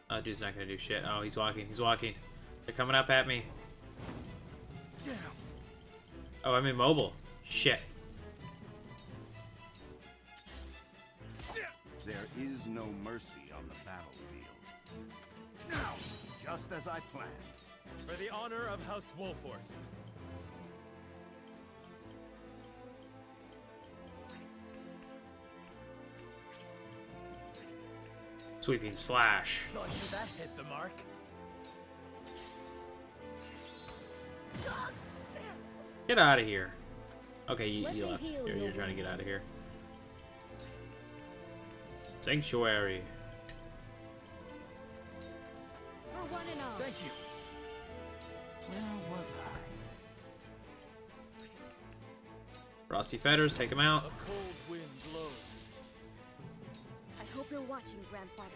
Oh, dude's not gonna do shit. Oh, he's walking. He's walking. They're coming up at me. Oh, I'm immobile. Shit. There is no mercy on the battlefield. Now, just as I planned. For the honor of House Wolfort. Sweeping slash. Thought that hit the mark. Get out of here. Okay, you left. You're trying to get out of here. Sanctuary. For one and all. Thank you. Where was I? Frosty Fetters, take him out. A cold wind blows. I hope you're watching, Grandfather.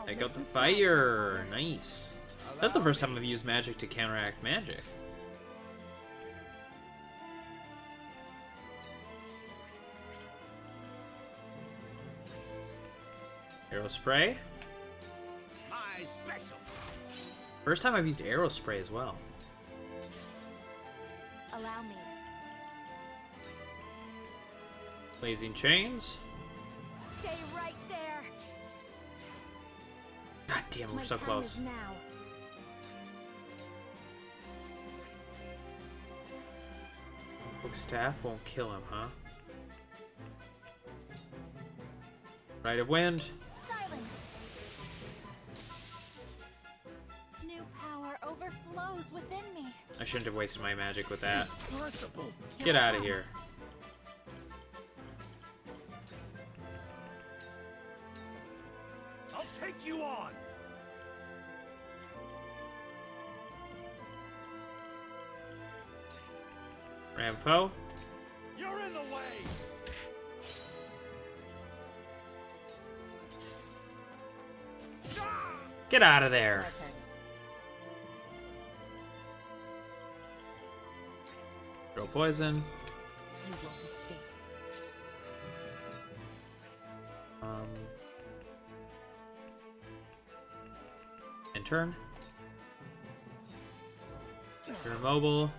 Take out the fire. Nice. That's the first time I've used magic to counteract magic. Arrow spray. My special. First time I've used arrow spray as well. Allow me. Blazing chains. Stay right there. God damn, we're My so time close. is now. Hook staff won't kill him, huh? Rite of wind. Silence. New power overflows within me. I shouldn't have wasted my magic with that. Impossible. Get out of here. I'll take you on. Ramfo. You're in the way. Get out of there. Throw poison. You won't escape. And turn. You're immobile.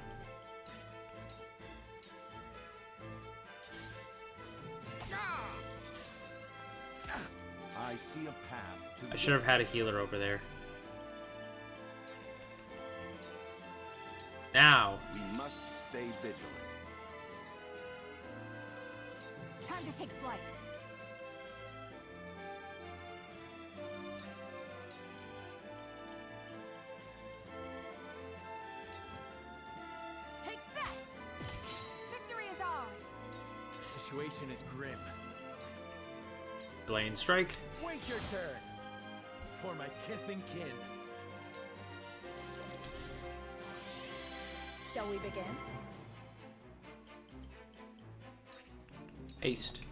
I see a path to I should have had a healer over there. Now. We must stay vigilant. Time to take flight. Take that! Victory is ours! The situation is grim. Blaine strike. Wait your turn. For my kith and kin. Shall we begin? Haste.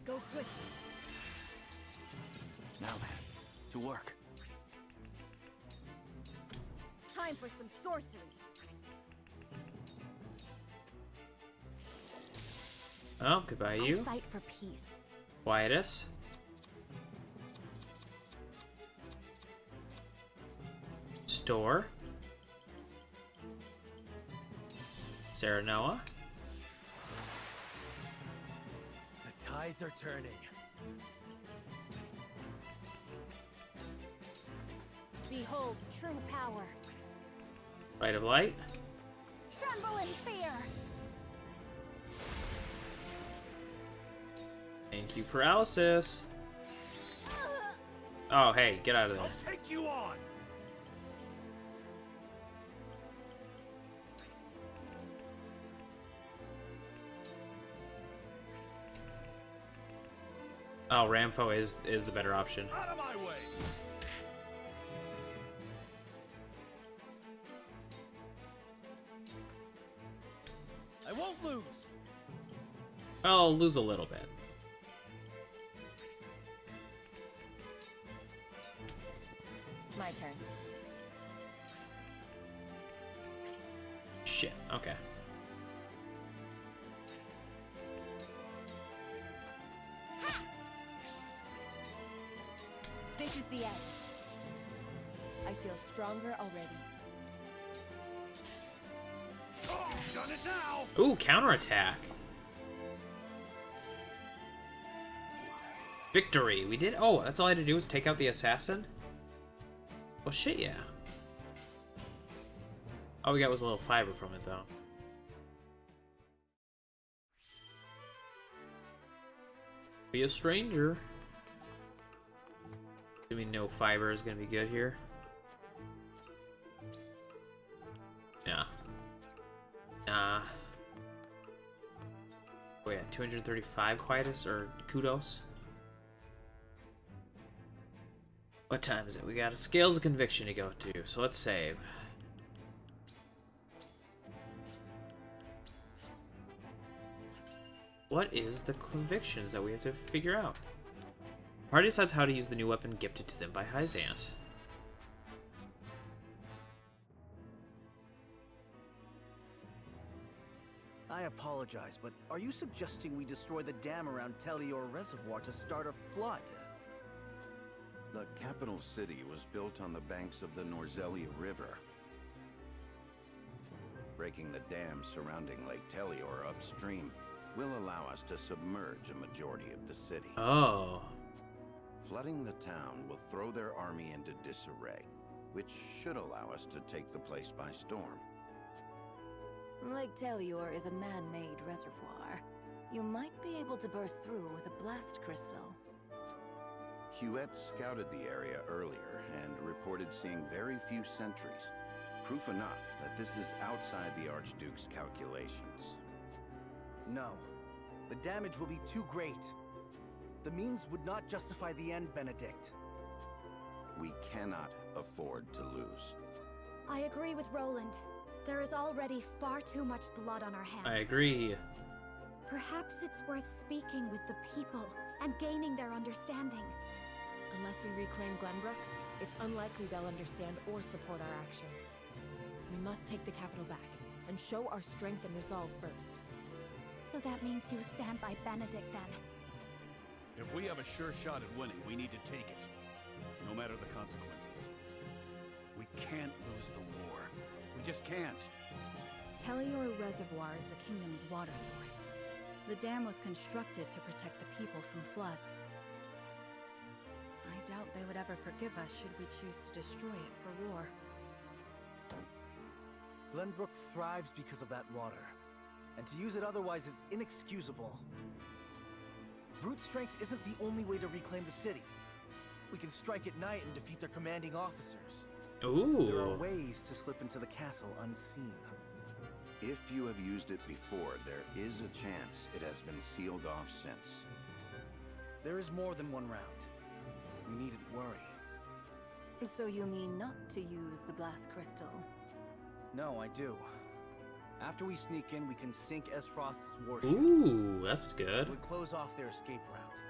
Go swiftly. Now then, to work. Time for some sorcery. Oh, goodbye I'll you. fight for peace. Quietus. Store. Serenoa. The tides are turning. Behold true power. Rite of light. Tremble in fear. Thank you, paralysis. Oh, hey, get out of there. I'll take you on. Oh, Ramfo is the better option. Out of my way. I won't lose. I'll lose a little bit. My turn. Shit, okay. This is the end. I feel stronger already. Oh, done it now! Ooh, counterattack. Victory. We did. Oh, that's all I had to do was take out the assassin? Well, shit, yeah. All we got was a little fiber from it, though. Be a stranger. Assuming no fiber is gonna be good here. Yeah. Nah. Oh yeah, 235 quietus or kudos. What time is it? We got a Scales of Conviction to go to, so let's save. What is the convictions that we have to figure out? Party decides how to use the new weapon gifted to them by Hyzant. I apologize, but are you suggesting we destroy the dam around Telior Reservoir to start a flood? The capital city was built on the banks of the Norzelia River. Breaking the dam surrounding Lake Telior upstream will allow us to submerge a majority of the city. Oh. Flooding the town will throw their army into disarray, which should allow us to take the place by storm. Lake Telior is a man-made reservoir. You might be able to burst through with a blast crystal. Huette scouted the area earlier and reported seeing very few sentries. Proof enough that this is outside the Archduke's calculations. No. The damage will be too great. The means would not justify the end, Benedict. We cannot afford to lose. I agree with Roland. There is already far too much blood on our hands. I agree. Perhaps it's worth speaking with the people and gaining their understanding. Unless we reclaim Glenbrook, it's unlikely they'll understand or support our actions. We must take the capital back and show our strength and resolve first. So that means you stand by Benedict then? If we have a sure shot at winning, we need to take it, no matter the consequences. We can't lose the war. We just can't. Telior Reservoir is the kingdom's water source. The dam was constructed to protect the people from floods. I doubt they would ever forgive us should we choose to destroy it for war. Glenbrook thrives because of that water, and to use it otherwise is inexcusable. Brute strength isn't the only way to reclaim the city. We can strike at night and defeat their commanding officers. Ooh. There are ways to slip into the castle unseen. If you have used it before, there is a chance it has been sealed off since. There is more than one route. We needn't worry. So you mean not to use the blast crystal? No, I do. After we sneak in, we can sink Esfrost's warship. Ooh, that's good. It would close off their escape route.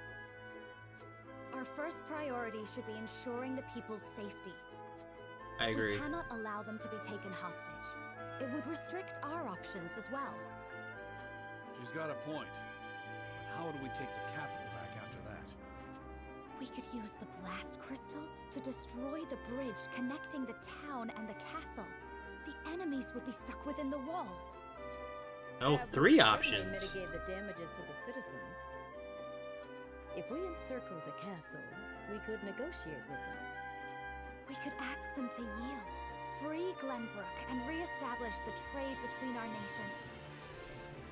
Our first priority should be ensuring the people's safety. I agree. We cannot allow them to be taken hostage. It would restrict our options as well. She's got a point. But how do we take the capital back after that? We could use the blast crystal to destroy the bridge connecting the town and the castle. The enemies would be stuck within the walls. Oh, That would 3 certainly options. Mitigate the damages to the citizens. If we encircle the castle, we could negotiate with them. We could ask them to yield, free Glenbrook, and re-establish the trade between our nations.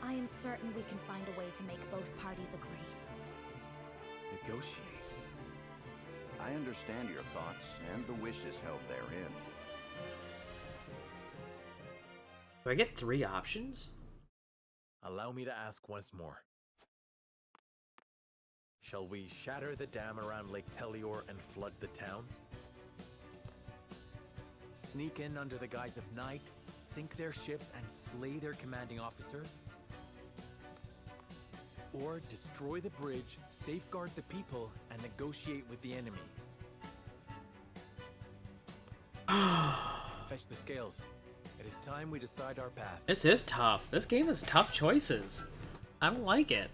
I am certain we can find a way to make both parties agree. Negotiate? I understand your thoughts and the wishes held therein. Do I get 3 options? Allow me to ask once more. Shall we shatter the dam around Lake Telior and flood the town? Sneak in under the guise of night, sink their ships, and slay their commanding officers? Or destroy the bridge, safeguard the people, and negotiate with the enemy? Fetch the scales. It is time we decide our path. This is tough. This game has tough choices. I don't like it.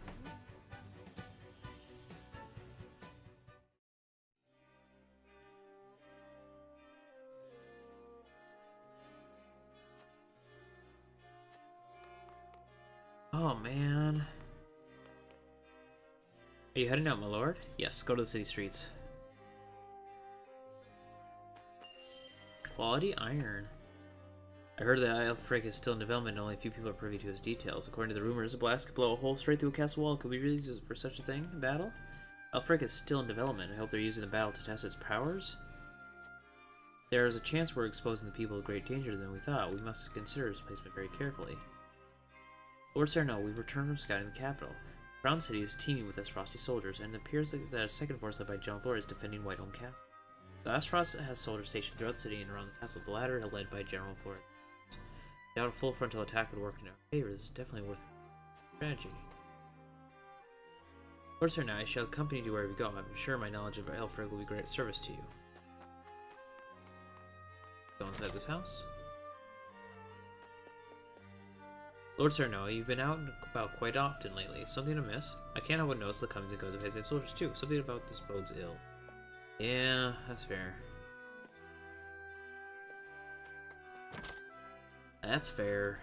Oh, man. Are you heading out, my lord? Yes, go to the city streets. Quality iron. I heard that Aelfric is still in development and only a few people are privy to his details. According to the rumors, a blast could blow a hole straight through a castle wall. Could we really use it for such a thing in battle? Aelfric is still in development. I hope they're using the battle to test its powers. There is a chance we're exposing the people to great danger than we thought. We must consider his placement very carefully. Lord Sereno, we've returned from scouting the capital. Crown City is teeming with Esfrosti soldiers, and it appears that a second force led by General Flora is defending Whiteholm Castle. So Aesfrost has soldiers stationed throughout the city and around the castle. The latter are led by General Flora. I doubt a full frontal attack would work in our favor. This is definitely worth a strategy. Lord Sereno, I shall accompany you wherever you go. I'm sure my knowledge of Aelfric will be great service to you. Go inside this house. Lord Sereno, you've been out and about quite often lately. Something amiss? I can't help but notice the comings and goes of his soldiers too. Something about this bodes ill. Yeah, that's fair. That's fair.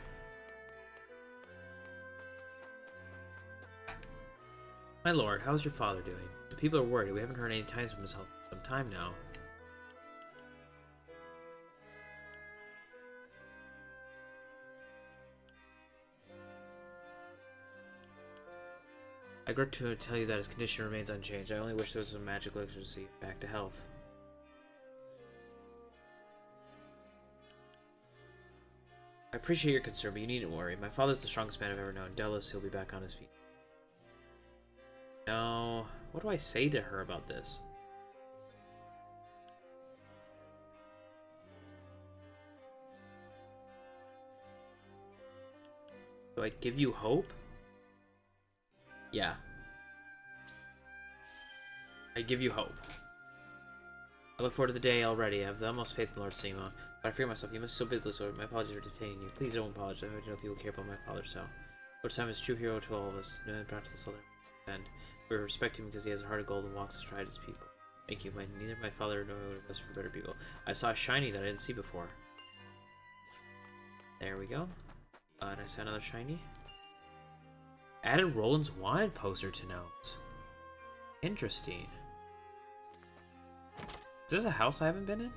My lord, how's your father doing? The people are worried. We haven't heard any tidings from his health for some time now. I regret to tell you that his condition remains unchanged. I only wish there was some magic elixir to see him back to health. I appreciate your concern, but you needn't worry. My father's the strongest man I've ever known. Doubtless he'll be back on his feet. No. What do I say to her about this? Do I give you hope? Yeah. I give you hope. I look forward to the day already. I have the utmost faith in Lord Simon. But I fear myself. You must still bid this order. My apologies for detaining you. Please don't apologize. I know people care about my father so. Lord Simon is a true hero to all of us. No man brought to the southern end. We respect him because he has a heart of gold and walks astride his people. Thank you. Neither my father nor I was for better people. I saw a shiny that I didn't see before. There we go. And I saw another shiny. Added Roland's Wanted poster to notes. Interesting. Is this a house I haven't been in?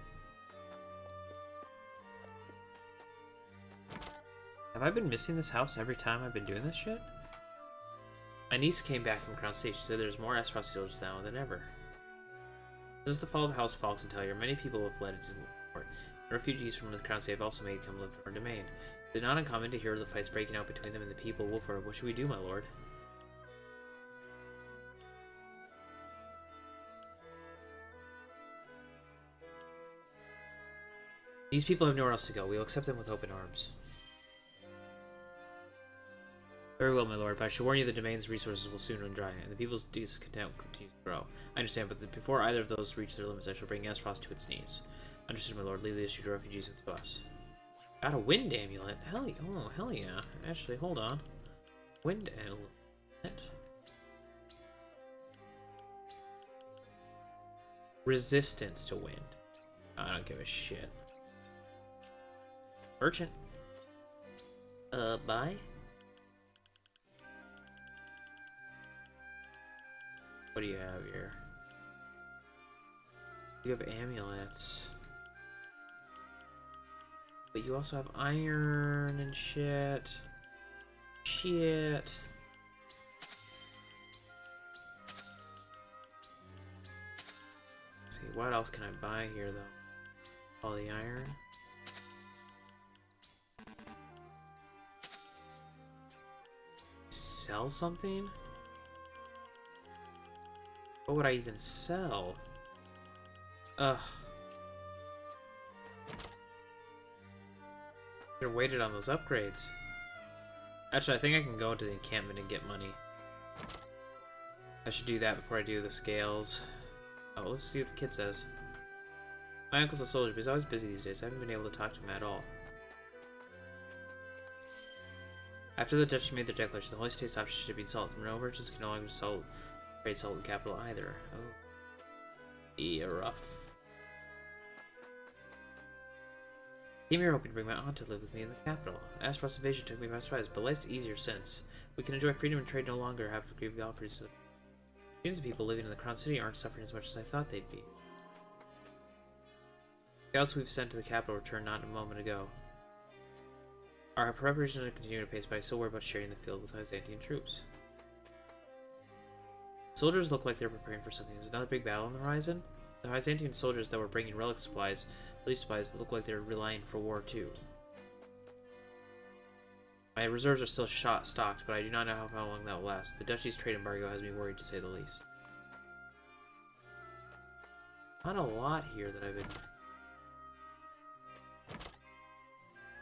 Have I been missing this house every time I've been doing this shit? My niece came back from Crown State. She said there's more Esfrost soldiers now than ever. This is the fall of House Falks and Tellier. Many people have fled into Wolfort. Refugees from the Crown State have also made come live in our domain. Is it not uncommon to hear of the fights breaking out between them and the people of Wolford? What should we do, my lord? These people have nowhere else to go. We will accept them with open arms. Very well, my lord, but I should warn you the domain's resources will soon run dry, and the people's discontent will continue to grow. I understand, but before either of those reach their limits, I shall bring Esfrost to its knees. Understood, my lord. Leave the issue to refugees and to us. Got a wind amulet. Hell, oh, hell yeah. Actually, hold on. Wind amulet. Resistance to wind. I don't give a shit. Merchant. Buy? What do you have here? You have amulets. But you also have iron and shit. Shit. Let's see, what else can I buy here though? All the iron. Sell something? What would I even sell? Ugh. Should have waited on those upgrades. Actually, I think I can go into the encampment and get money. I should do that before I do the scales. Oh, let's see what the kid says. My uncle's a soldier, but he's always busy these days. I haven't been able to talk to him at all. After the Dutch made their declaration, the Holy State stopped shipping salt. No merchants can no longer trade salt in the capital either. Oh. Yeah, rough. Came here hoping to bring my aunt to live with me in the capital. Azeroth's invasion took me by surprise, but life's easier since. We can enjoy freedom and trade no longer have to grieve the offers. It seems the people living in the Crown City aren't suffering as much as I thought they'd be. Scouts we've sent to the capital returned not a moment ago. Our preparations are continuing at pace, but I still worry about sharing the field with Byzantine troops. Soldiers look like they're preparing for something. There's another big battle on the horizon. The Byzantine soldiers that were bringing relic supplies, relief supplies, look like they're relying for war too. My reserves are still stocked, but I do not know how long that will last. The Dutch's trade embargo has me worried, to say the least. Not a lot here that I've been...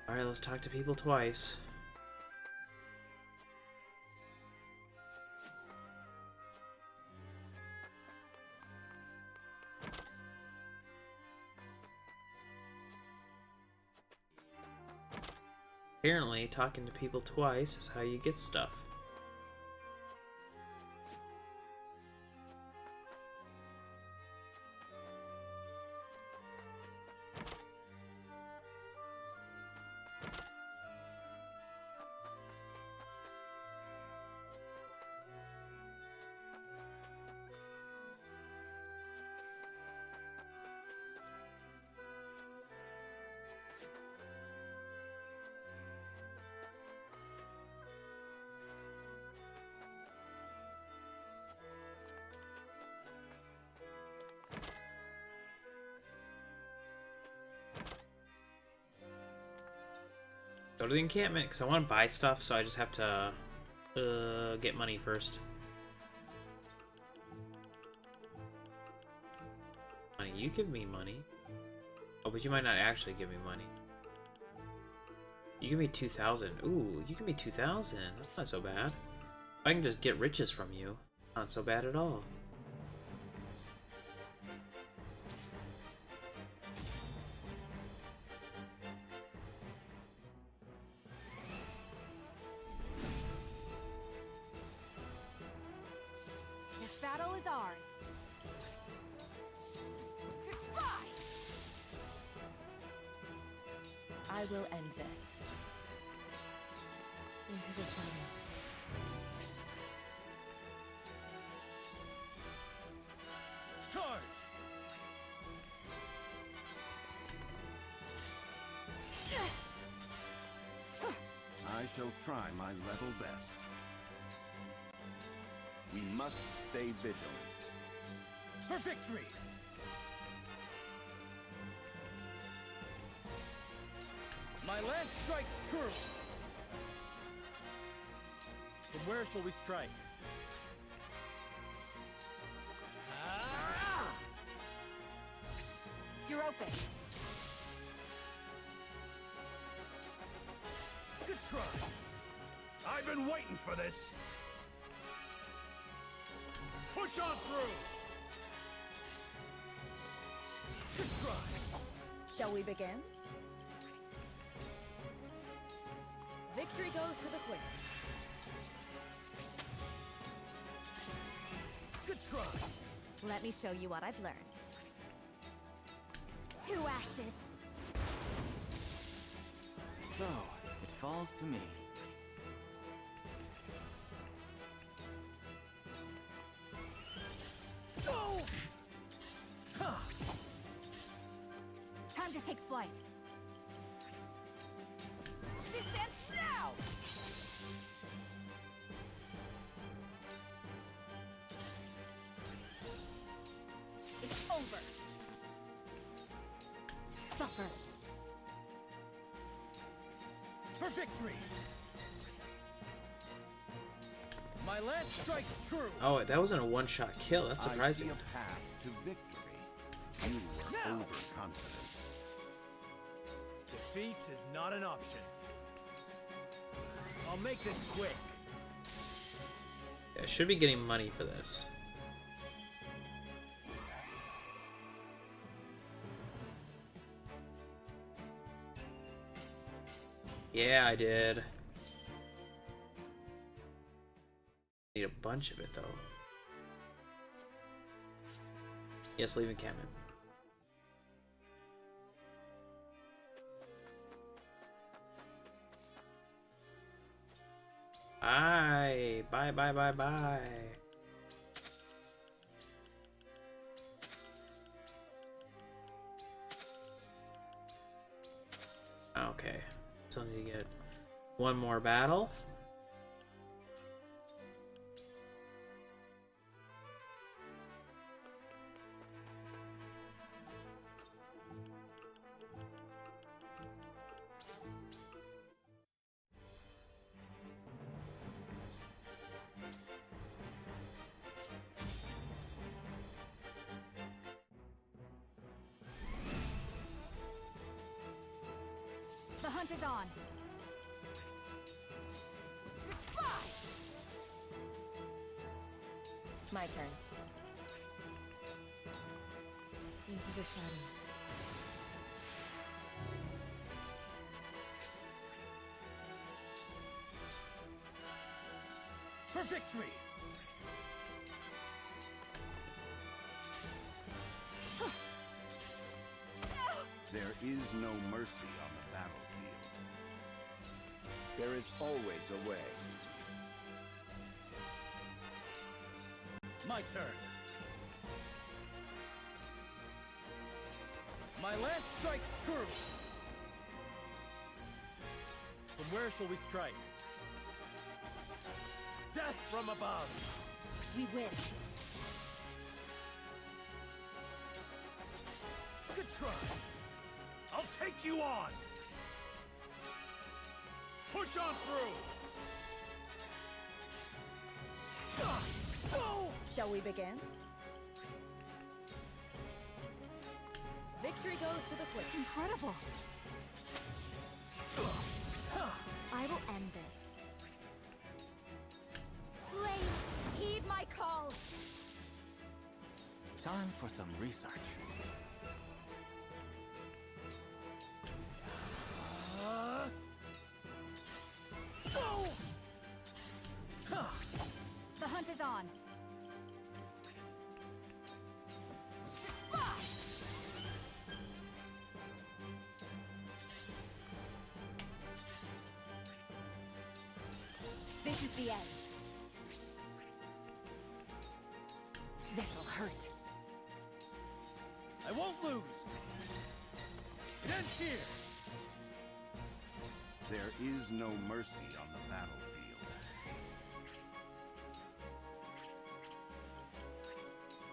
Alright, let's talk to people twice. Apparently, talking to people twice is how you get stuff. Go to the encampment, because I want to buy stuff, so I just have to get money first. Money, you give me money. Oh, but you might not actually give me money. You give me 2,000. Ooh, you give me 2,000. That's not so bad. If I can just get riches from you, not so bad at all. I will end this. Into the shadows. Charge! I shall try my level best. We must stay vigilant. For victory! My lance strikes true! From where shall we strike? Ah! You're open. Good try. I've been waiting for this. Push on through. Good try. Shall we begin? Victory goes to the quick. Good try. Let me show you what I've learned. 2 ashes. So, it falls to me. Go! Huh. Time to take flight. Distance now! It's over. Suffer. For victory! My lance strikes true! Oh, that wasn't a one-shot kill. That's surprising. I see a path to victory. You were overconfident. Defeat is not an option. I'll make this quick. Yeah, I should be getting money for this. Yeah, I did. Need a bunch of it though. Yes, leave encampment. Bye. Bye, bye, bye, bye. Okay. Still need to get one more battle. The hunt is on. My turn. Into the shadows. For victory! There is no mercy on the battlefield. There is always a way. My turn. My lance strikes true. From where shall we strike? Death from above. We win. Good try. I'll take you on. Push on through. Shall we begin? Victory goes to the quick. Incredible. I will end this. Blade, heed my call. Time for some research. The hunt is on. This is the end. This'll hurt. I won't lose. It ends here. There is no mercy on the battlefield.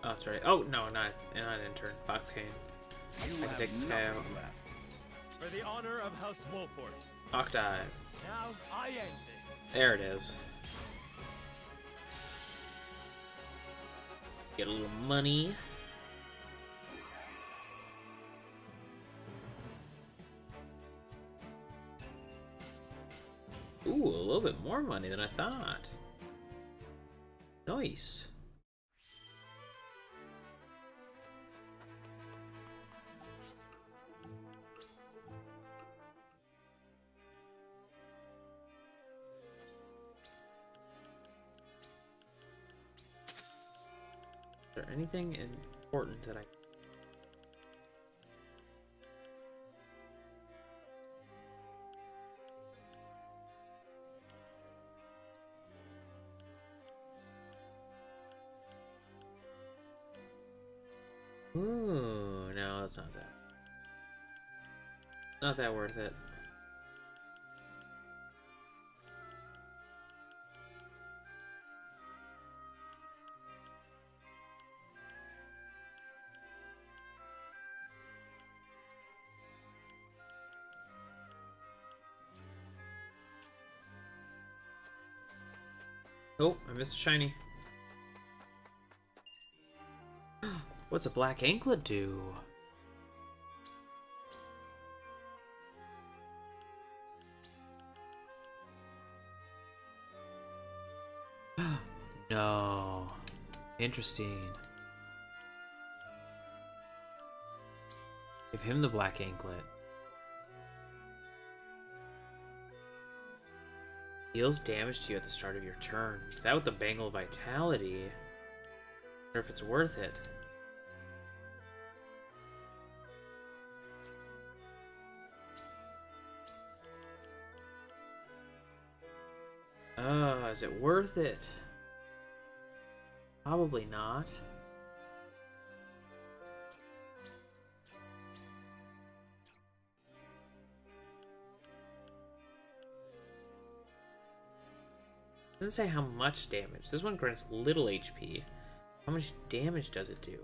Oh, that's right. Oh, no, not intern. Fox Kane. You I can have take this guy out. nothing left. For the honor of House Wolford. Hawk dive. Now I end this. There it is. Get a little money. Ooh, a little bit more money than I thought. Nice. Is there anything important that I... Ooh, no, that's not that. Not that worth it. Oh, I missed a shiny. What's a black anklet do? No. Interesting. Give him the black anklet. Deals damage to you at the start of your turn. That with the Bangle of Vitality. I wonder if it's worth it. Is it worth it? Probably not. Doesn't say how much damage. This one grants little HP. How much damage does it do?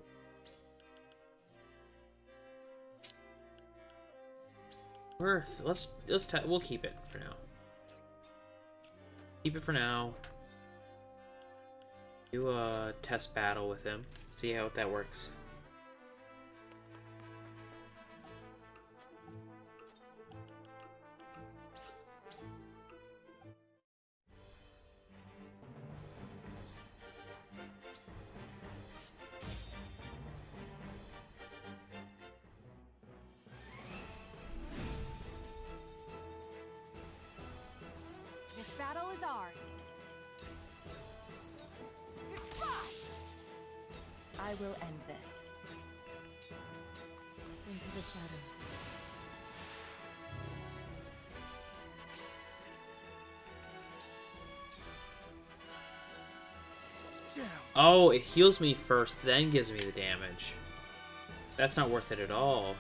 Worth. We'll keep it for now. Keep it for now. Do a test battle with him. See how that works. This battle is ours. Goodbye. I will end this. Into the shadows. Oh, it heals me first, then gives me the damage. That's not worth it at all.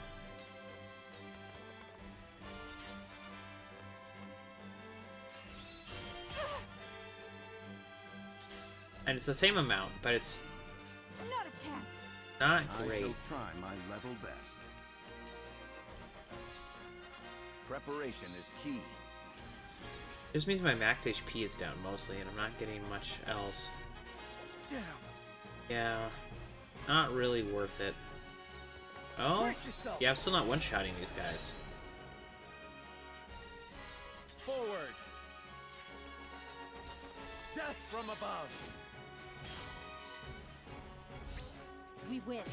And it's the same amount, but it's Not a chance. not I great. shall try my level best. Preparation is key. Just means my max HP is down mostly, and I'm not getting much else. Yeah, not really worth it. Oh, yeah, I'm still not one-shotting these guys. Forward! Death from above! We win.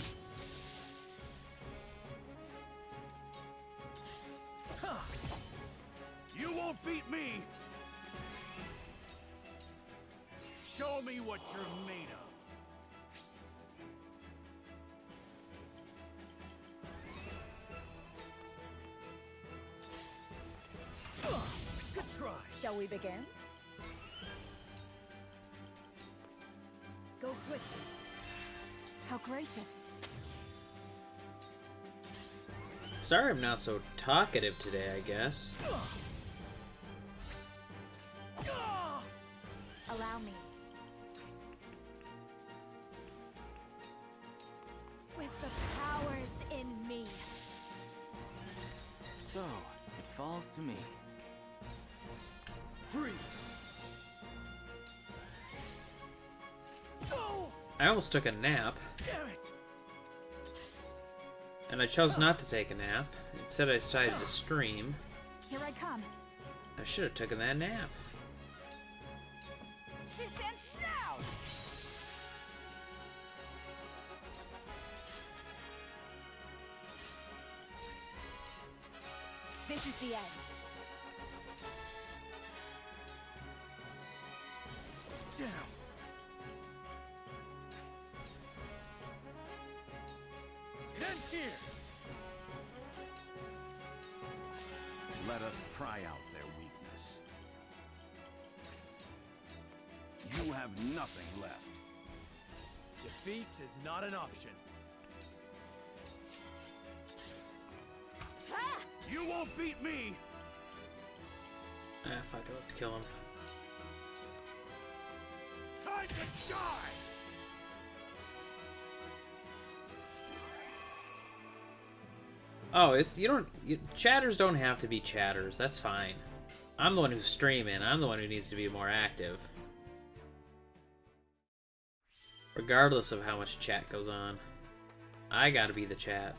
You won't beat me! Show me what you're made of. Good try! Shall we begin? Go swiftly. How gracious. Sorry I'm not so talkative today, I guess. Allow me. With the powers in me. So, it falls to me. Free! I almost took a nap, Damn it! and I chose not to take a nap. Instead, I decided to stream. Here I come. I should have taken that nap. This ends now! This is the end. Damn! It ends here! Let us pry out their weakness. You have nothing left. Defeat is not an option. You won't beat me! Ah, fuck it, let's kill him. Time to die! Oh, chatters don't have to be chatters, that's fine. I'm the one who's streaming, I'm the one who needs to be more active. Regardless of how much chat goes on. I gotta be the chat.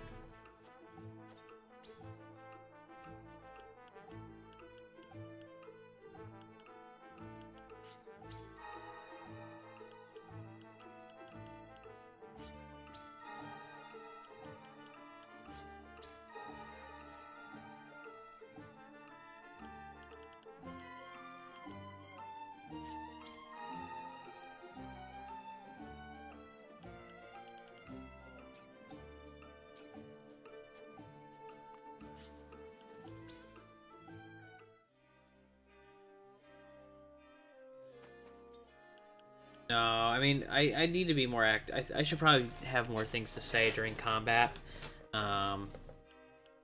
No, I mean, I need to be more I should probably have more things to say during combat. I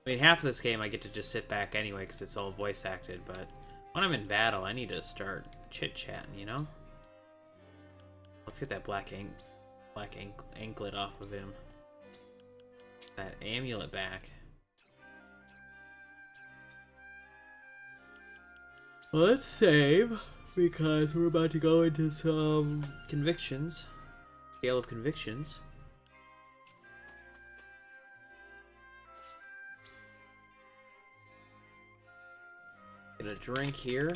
mean, half of this game I get to just sit back anyway because it's all voice acted, but when I'm in battle, I need to start chit-chatting, you know? Let's get that black anklet off of him. That amulet back. Let's save, because we're about to go into some convictions. Scale of convictions. Get a drink here.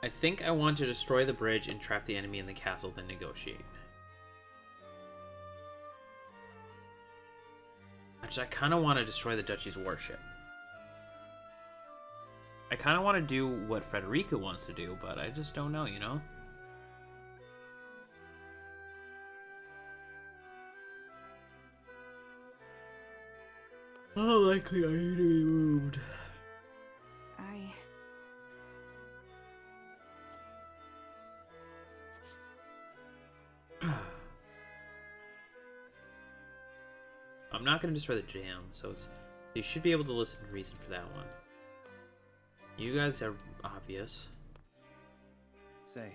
I think I want to destroy the bridge and trap the enemy in the castle, then negotiate. Actually, I kind of want to destroy the duchy's warship. I kind of want to do what Frederica wants to do, but I just don't know, you know? How likely are you to be moved? I'm not going to destroy the jam, so you should be able to listen to reason for that one. You guys are obvious. Say.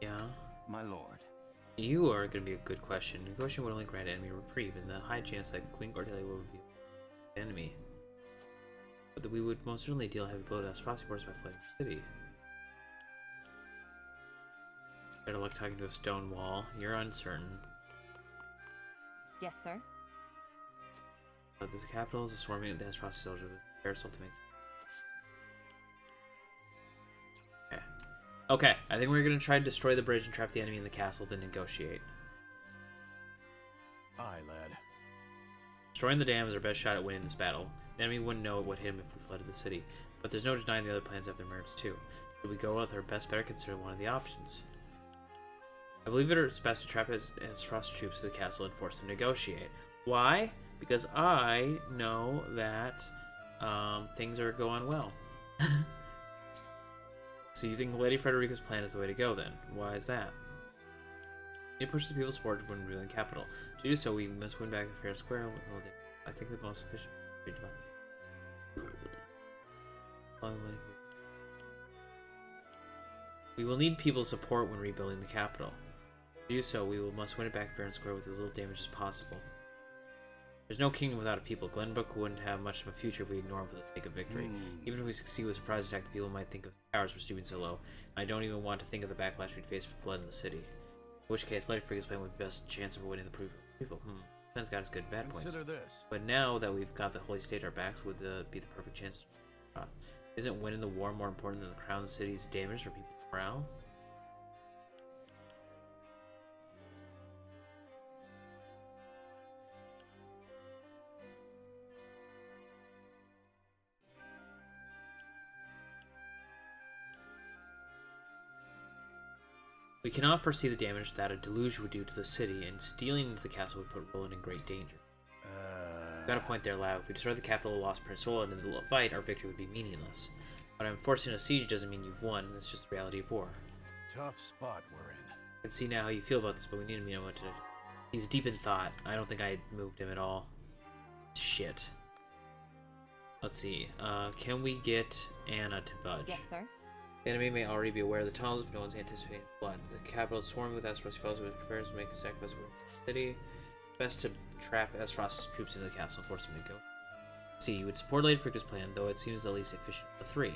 Yeah. My lord. You are going to be a good question. Negotiation would only grant enemy reprieve, and the high chance that Queen Cordelia will reveal the enemy. But that we would most certainly deal a heavy blow to us Frosty Boars by flooding the city. Better luck talking to a stone wall. You're uncertain. Yes, sir. But the capital is a swarming that has Frosty soldiers with parasol to make. Okay, I think we're gonna try to destroy the bridge and trap the enemy in the castle, then negotiate. Aye, lad. Destroying the dam is our best shot at winning this battle. The enemy wouldn't know what hit him if we fled to the city, but there's no denying the other plans have their merits too. Should we go with our best, better consider one of the options. I believe it's best to trap his Frost troops to the castle and force them to negotiate. Why? Because I know that things are going well. So you think Lady Frederica's plan is the way to go then? Why is that? It pushes the people's support to win ruling capital. To do so, we must win back the fair square. I think the most efficient. We will need people's support when rebuilding the capital. To do so, we must win it back fair and square with as little damage as possible. There's no kingdom without a people. Glenbrook wouldn't have much of a future if we ignore him for the sake of victory. Even if we succeed with a surprise attack, the people might think of ours for stooping so low. I don't even want to think of the backlash we'd face for flood in the city. In which case, Lady Frederica's plan would be the best chance of winning the people. Plan's got its good and bad points. Consider this. But now that we've got the Holy State at our backs, would be the perfect chance. Isn't winning the war more important than the crown of the city's damage or people's morale? We cannot foresee the damage that a deluge would do to the city, and stealing into the castle would put Roland in great danger. Got a point there, lad. If we destroy the capital and lost Prince Roland in the fight, our victory would be meaningless. But enforcing a siege doesn't mean you've won. It's just the reality of war. Tough spot we're in. I can see now how you feel about this, but we need to know what to do. He's deep in thought. I don't think I moved him at all. Shit. Let's see. Can we get Anna to budge? Yes, sir. The enemy may already be aware of the tunnels, but no one's anticipating blood. The capital is swarming with Esfrost foes, who prefers to make a sacrifice with the city. Best to trap Esfrost's troops into the castle and force them to go. See, you would support Lady Fricka's plan, though it seems the least efficient of the three.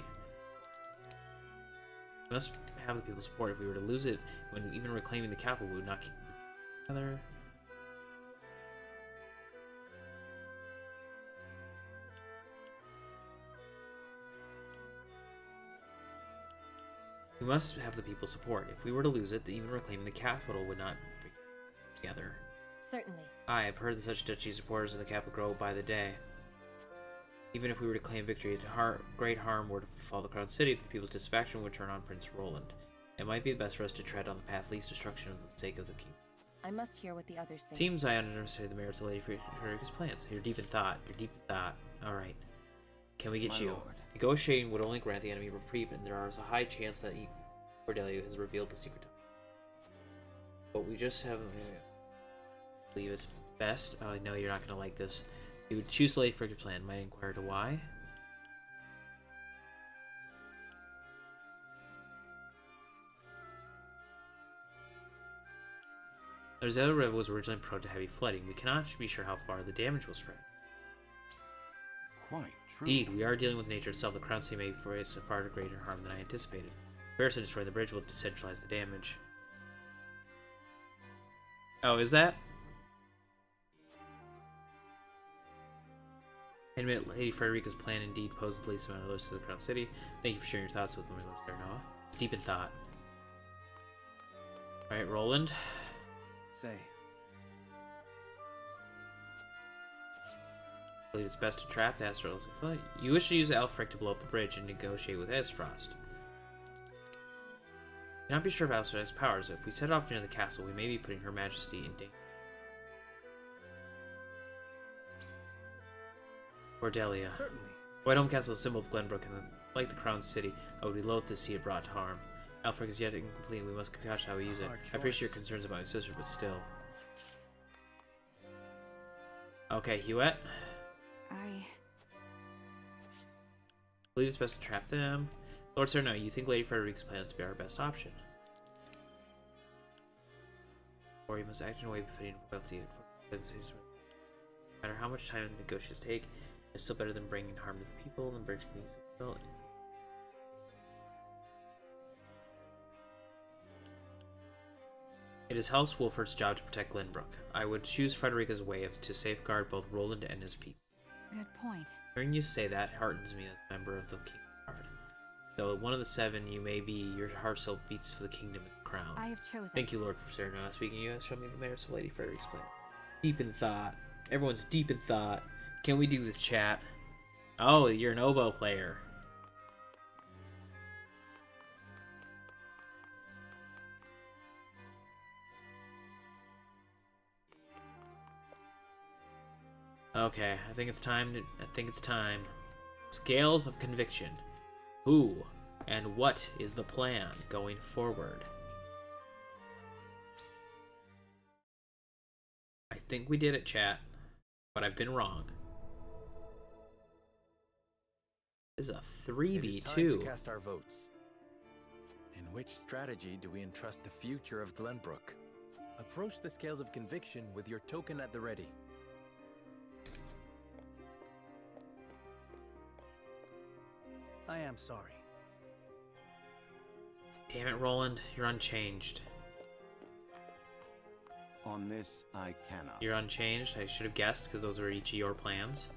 We must have the people's support. If we were to lose it, when even reclaiming the capital, we would not keep together. We must have the people's support. If we were to lose it, even reclaiming the capital would not bring together. Certainly. I have heard that such duchy supporters in the capital grow by the day. Even if we were to claim victory, great harm were to befall the Crown City, the people's dissatisfaction would turn on Prince Roland. It might be best for us to tread on the path least destruction for the sake of the king. I must hear what the others think. Seems I understand the merits of Lady Frederica's plans. You're deep in thought. You're deep in thought. Alright. Can we get you? Lord. Negotiating would only grant the enemy reprieve, and there is a high chance that Cordelia has revealed the secret. But we just haven't... believe it's best. Oh, no, you're not going to like this. So you would choose the Lady Frederica's plan. Might inquire to why? The Rosella River was originally prone to heavy flooding. We cannot be sure how far the damage will spread. Quite true. Indeed, we are dealing with nature itself. The Crown City may face a far greater harm than I anticipated. If we destroy the bridge, will decentralize the damage. Oh, is that? Admit Lady Frederica's plan indeed poses the least amount of risk to the Crown City. Thank you for sharing your thoughts with me, Lord Serenoa. It's deep in thought. Alright, Roland. Say. I believe it's best to trap the Astrals. You wish to use Alfric to blow up the bridge and negotiate with Esfrost. Cannot be sure if Alfric has powers. If we set off near the castle, we may be putting Her Majesty in danger. Cordelia. Certainly. Whitehome Castle is a symbol of Glenbrook, and like the Crown City, I would be loath to see it brought to harm. Alfric is yet incomplete, and we must cautious how we use it. I appreciate your concerns about my sister, but still. Okay, Huette. I believe it's best to trap them. Lord Serenoa, you think Lady Frederica's plan is to be our best option? Or you must act in a way befitting royalty. No matter how much time the negotiations take, it's still better than bringing harm to the people and bridging these ability. It is House Wolford's job to protect Glenbrook. I would choose Frederica's way to safeguard both Roland and his people. Good point. Hearing you say that heartens me as a member of the King's Guard. Though one of the seven you may be, your heart still beats for the kingdom and the crown. I have chosen. Thank you, Lord Serenoa. Speaking, you have shown me the merits of Lady Frederica's plan. Deep in thought. Everyone's deep in thought. Can we do this, chat? Oh, you're an oboe player. Okay, I think it's time. Scales of conviction. Who and what is the plan going forward? I think we did it, chat, but I've been wrong. This is a 3v2. It is time to cast our votes. In which strategy do we entrust the future of Glenbrook? Approach the scales of conviction with your token at the ready. I am sorry. Damn it, Roland. You're unchanged. On this, I cannot. You're unchanged? I should have guessed, because those are each of your plans.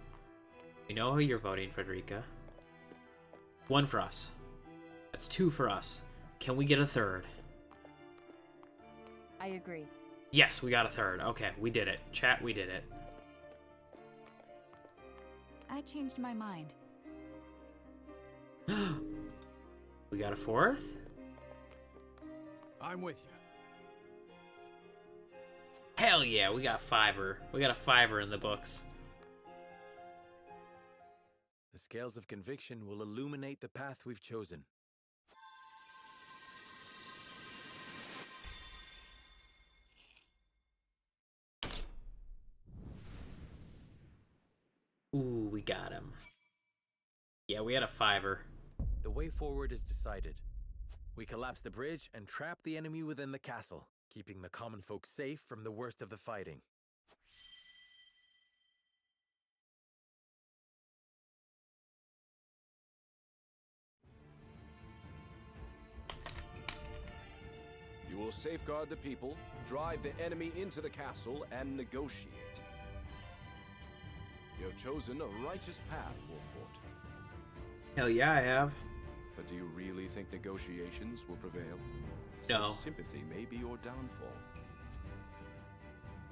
We know how you're voting, Frederica. 1 for us. That's 2 for us. Can we get a 3rd? I agree. Yes, we got a 3rd. Okay, we did it. Chat, we did it. I changed my mind. We got a 4th? I'm with you. Hell yeah, we got a 5er. We got a 5er in the books. The scales of conviction will illuminate the path we've chosen. Ooh, we got him. Yeah, we had a 5er. The way forward is decided. We collapse the bridge and trap the enemy within the castle, keeping the common folk safe from the worst of the fighting. You will safeguard the people, drive the enemy into the castle, and negotiate. You have chosen a righteous path, Wolfort. Hell yeah, I have. But do you really think negotiations will prevail? No. Such sympathy may be your downfall.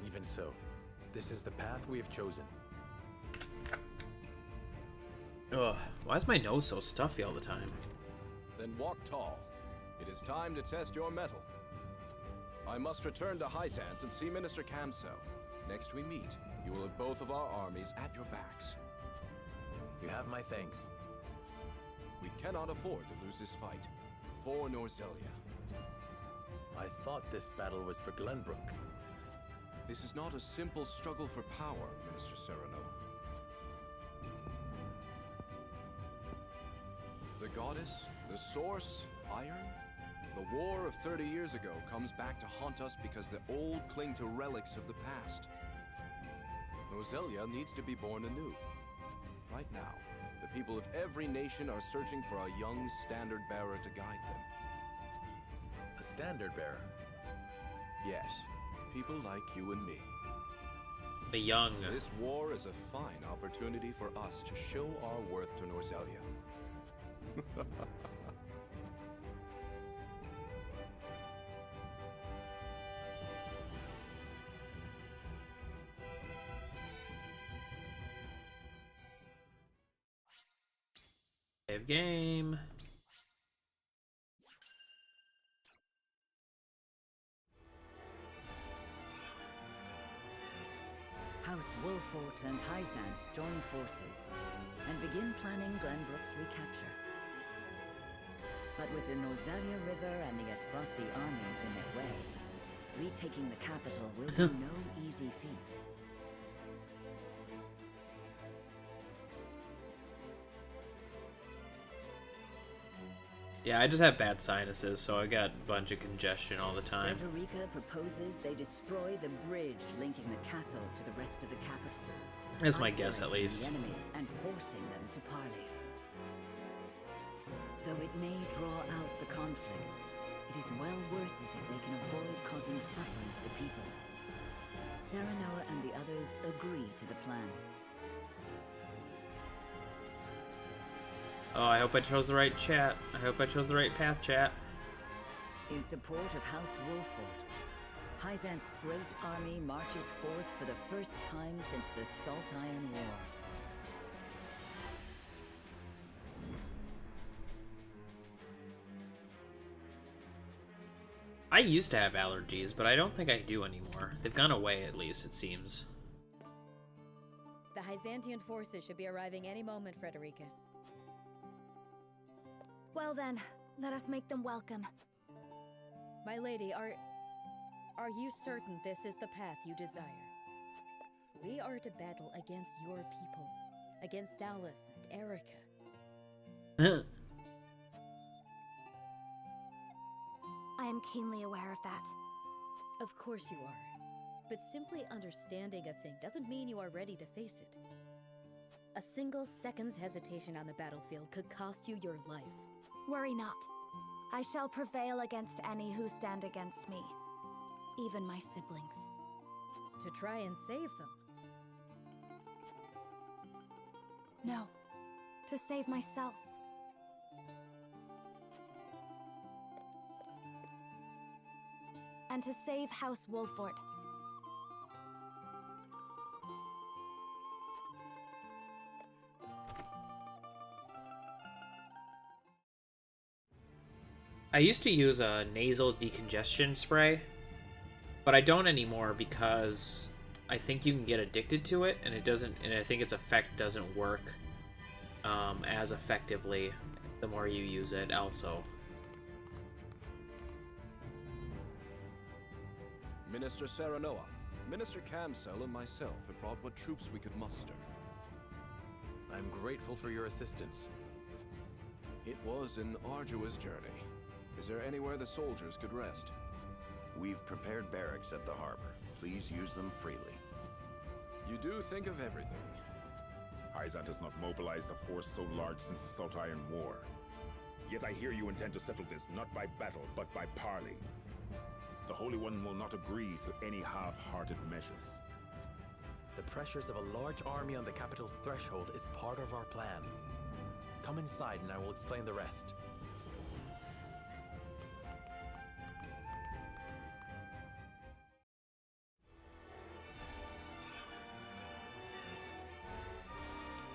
Even so, this is the path we have chosen. Ugh, why is my nose so stuffy all the time? Then walk tall. It is time to test your mettle. I must return to Hyzant and see Minister Kamsel. Next we meet, you will have both of our armies at your backs. You have my thanks. We cannot afford to lose this fight. For Norzelia. I thought this battle was for Glenbrook. This is not a simple struggle for power, Minister Serenoa. The goddess, the source, iron? The war of 30 years ago comes back to haunt us because the old cling to relics of the past. Norzelia needs to be born anew. Right now, the people of every nation are searching for a young standard bearer to guide them. A standard bearer? Yes, people like you and me. The young. This war is a fine opportunity for us to show our worth to Norzelia. Save game. House Wolfort and Hyzant join forces and begin planning Glenbrook's recapture. But with the Norzelia River and the Esfrosti armies in their way, retaking the capital will be no easy feat. Yeah, I just have bad sinuses, so I got a bunch of congestion all the time. Frederica proposes they destroy the bridge linking the castle to the rest of the capital. That's my guess, at least. The enemy and forcing them to parley. Though it may draw out the conflict, it is well worth it if they can avoid causing suffering to the people. Serenoa and the others agree to the plan. Oh, I hope I chose the right chat. I hope I chose the right path, chat. In support of House Wolfort, Hyzant's great army marches forth for the first time since the Salt Iron War. I used to have allergies, but I don't think I do anymore. They've gone away, at least, it seems. The Hyzantian forces should be arriving any moment, Frederica. Well then, let us make them welcome. My lady, are you certain this is the path you desire? We are to battle against your people, against Dallas and Erica. I am keenly aware of that. Of course you are. But simply understanding a thing doesn't mean you are ready to face it. A single second's hesitation on the battlefield could cost you your life. Worry not. I shall prevail against any who stand against me. Even my siblings. To try and save them? No. To save myself. And to save House Wolfort. I used to use a nasal decongestion spray, but I don't anymore because I think you can get addicted to it, and it doesn't. And I think its effect doesn't work as effectively the more you use it. Also, Minister Serenoa, Minister Kamsel, and myself have brought what troops we could muster. I'm grateful for your assistance. It was an arduous journey. Is there anywhere the soldiers could rest? We've prepared barracks at the harbor. Please use them freely. You do think of everything. Hyzant has not mobilized a force so large since the Salt Iron War. Yet I hear you intend to settle this not by battle, but by parley. The Holy One will not agree to any half-hearted measures. The pressures of a large army on the capital's threshold is part of our plan. Come inside and I will explain the rest.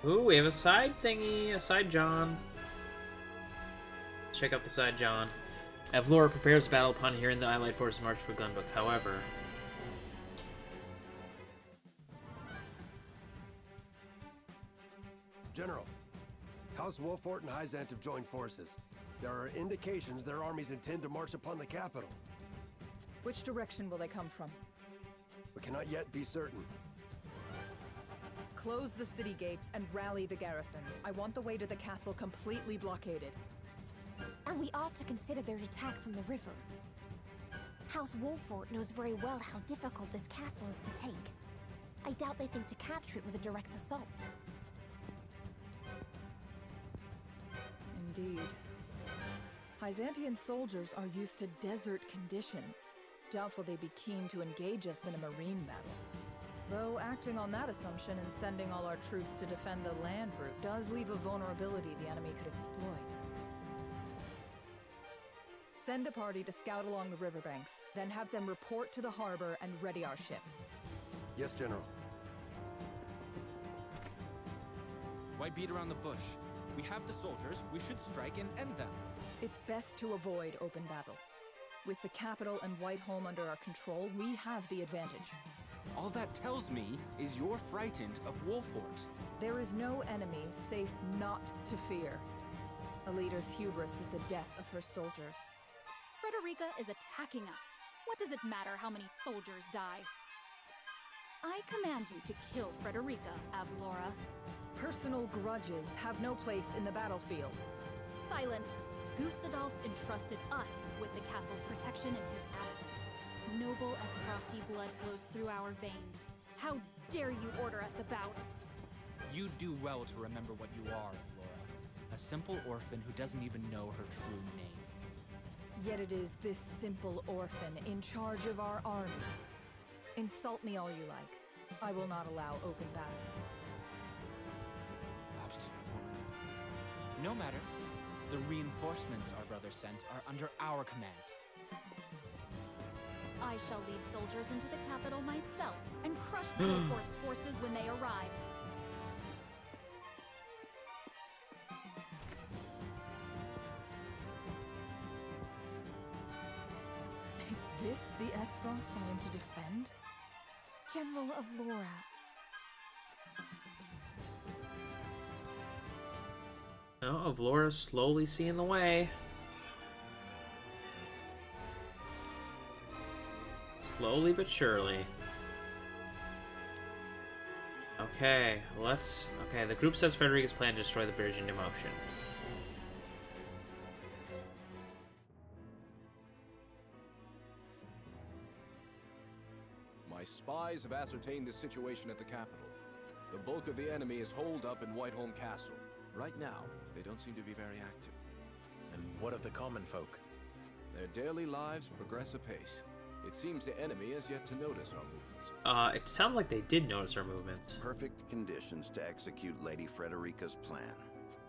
Ooh, we have a side thingy, a side John. Check out the side John. Avlora prepares battle upon hearing the Allied forces march for Glenbrook. However, General, House Wolfort and Hyzant have joined forces. There are indications their armies intend to march upon the capital. Which direction will they come from? We cannot yet be certain. Close the city gates and rally the garrisons. I want the way to the castle completely blockaded. And we ought to consider their attack from the river. House Wolfort knows very well how difficult this castle is to take. I doubt they think to capture it with a direct assault. Indeed. Hyzantian soldiers are used to desert conditions. Doubtful they'd be keen to engage us in a marine battle. Though acting on that assumption and sending all our troops to defend the land route does leave a vulnerability the enemy could exploit. Send a party to scout along the riverbanks, then have them report to the harbor and ready our ship. Yes, General. Why beat around the bush? We have the soldiers, we should strike and end them. It's best to avoid open battle. With the capital and Whiteholm under our control, we have the advantage. All that tells me is you're frightened of Wolfort. There is no enemy safe not to fear. A leader's hubris is the death of her soldiers. Frederica is attacking us. What does it matter how many soldiers die? I command you to kill Frederica, Avlora. Personal grudges have no place in the battlefield. Silence! Gustadolf entrusted us with the castle's protection in his absence. Noble as frosty blood flows through our veins. How dare you order us about? You do well to remember what you are, Flora. A simple orphan who doesn't even know her true name. Yet it is this simple orphan in charge of our army. Insult me all you like. I will not allow open battle. Obstinate woman. No matter. The reinforcements our brother sent are under our command. I shall lead soldiers into the capital myself and crush Wolfort's forces when they arrive. Is this the Esfrost I am to defend? General Avlora. Oh, Avlora's slowly seeing the way. Slowly but surely. Okay, okay, the group says Frederica's plan to destroy the bridge into motion. My spies have ascertained the situation at the capital. The bulk of the enemy is holed up in Whiteholm Castle. Right now, they don't seem to be very active. And what of the common folk? Their daily lives progress apace. It seems the enemy has yet to notice our movements. It sounds like they did notice our movements. Perfect conditions to execute Lady Frederica's plan.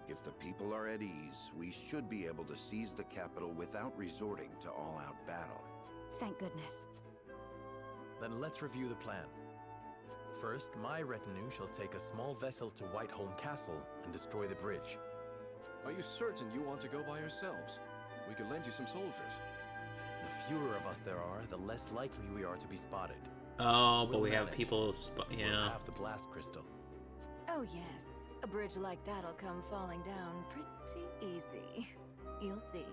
If the people are at ease, we should be able to seize the capital without resorting to all-out battle. Thank goodness. Then let's review the plan. First, my retinue shall take a small vessel to Whiteholm Castle and destroy the bridge. Are you certain you want to go by yourselves? We could lend you some soldiers. The fewer of us there are, the less likely we are to be spotted. Oh, but We'll we have manage. people, yeah. We'll have the blast crystal. Oh yes, a bridge like that'll come falling down pretty easy. You'll see.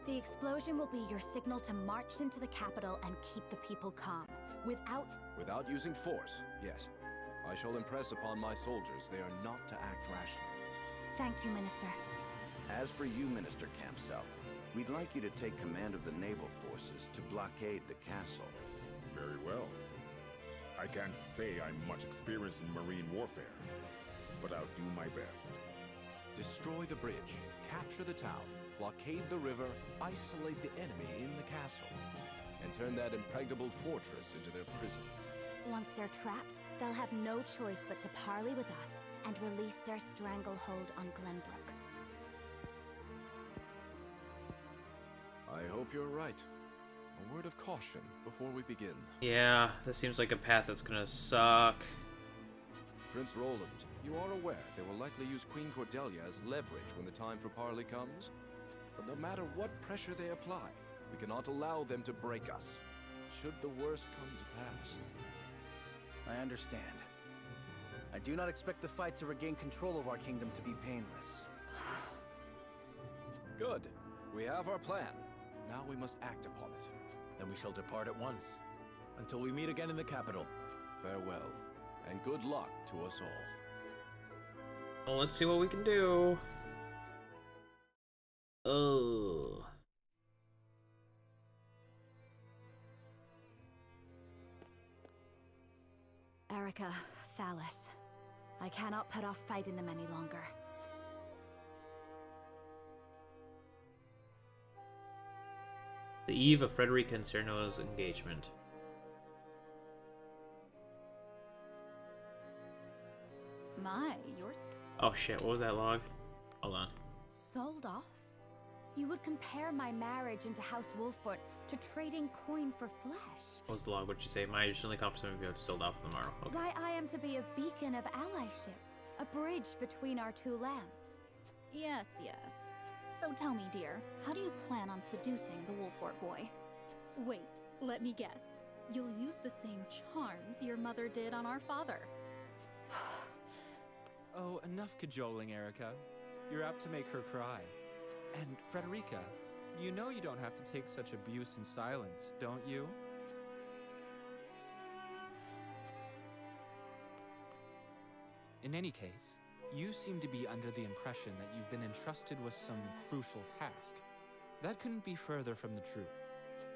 The explosion will be your signal to march into the capital and keep the people calm. Without using force, yes. I shall impress upon my soldiers they are not to act rashly. Thank you, Minister. As for you, Minister Campsell, we'd like you to take command of the naval forces to blockade the castle. Very well. I can't say I'm much experienced in marine warfare, but I'll do my best. Destroy the bridge, capture the town, blockade the river, isolate the enemy in the castle, and turn that impregnable fortress into their prison. Once they're trapped, they'll have no choice but to parley with us and release their stranglehold on Glenbrook. I hope you're right. A word of caution before we begin. Yeah, this seems like a path that's gonna suck. Prince Roland, You are aware they will likely use Queen Cordelia as leverage when the time for parley comes? But no matter what pressure they apply, we cannot allow them to break us, should the worst come to pass. I understand. I do not expect the fight to regain control of our kingdom to be painless. Good. We have our plan. Now we must act upon it. Then we shall depart at once, until we meet again in the capital. Farewell, and good luck to us all. Well, let's see what we can do. Oh. Erica, Thalos. I cannot put off fighting them any longer. The eve of Frederica and Serenoa's engagement. My, you're... Oh shit, what was that log? Hold on. Sold off? You would compare my marriage into House Wolfort to trading coin for flesh? What was the log? What'd you say? My originally confident we have sold off tomorrow. Okay. Why, I am to be a beacon of allyship, a bridge between our two lands. Yes, yes. So tell me, dear, how do you plan on seducing the Wolfort boy? Wait, let me guess. You'll use the same charms your mother did on our father. Oh, enough cajoling, Erica. You're apt to make her cry. And Frederica, you know you don't have to take such abuse in silence, don't you? In any case, you seem to be under the impression that you've been entrusted with some crucial task. That couldn't be further from the truth.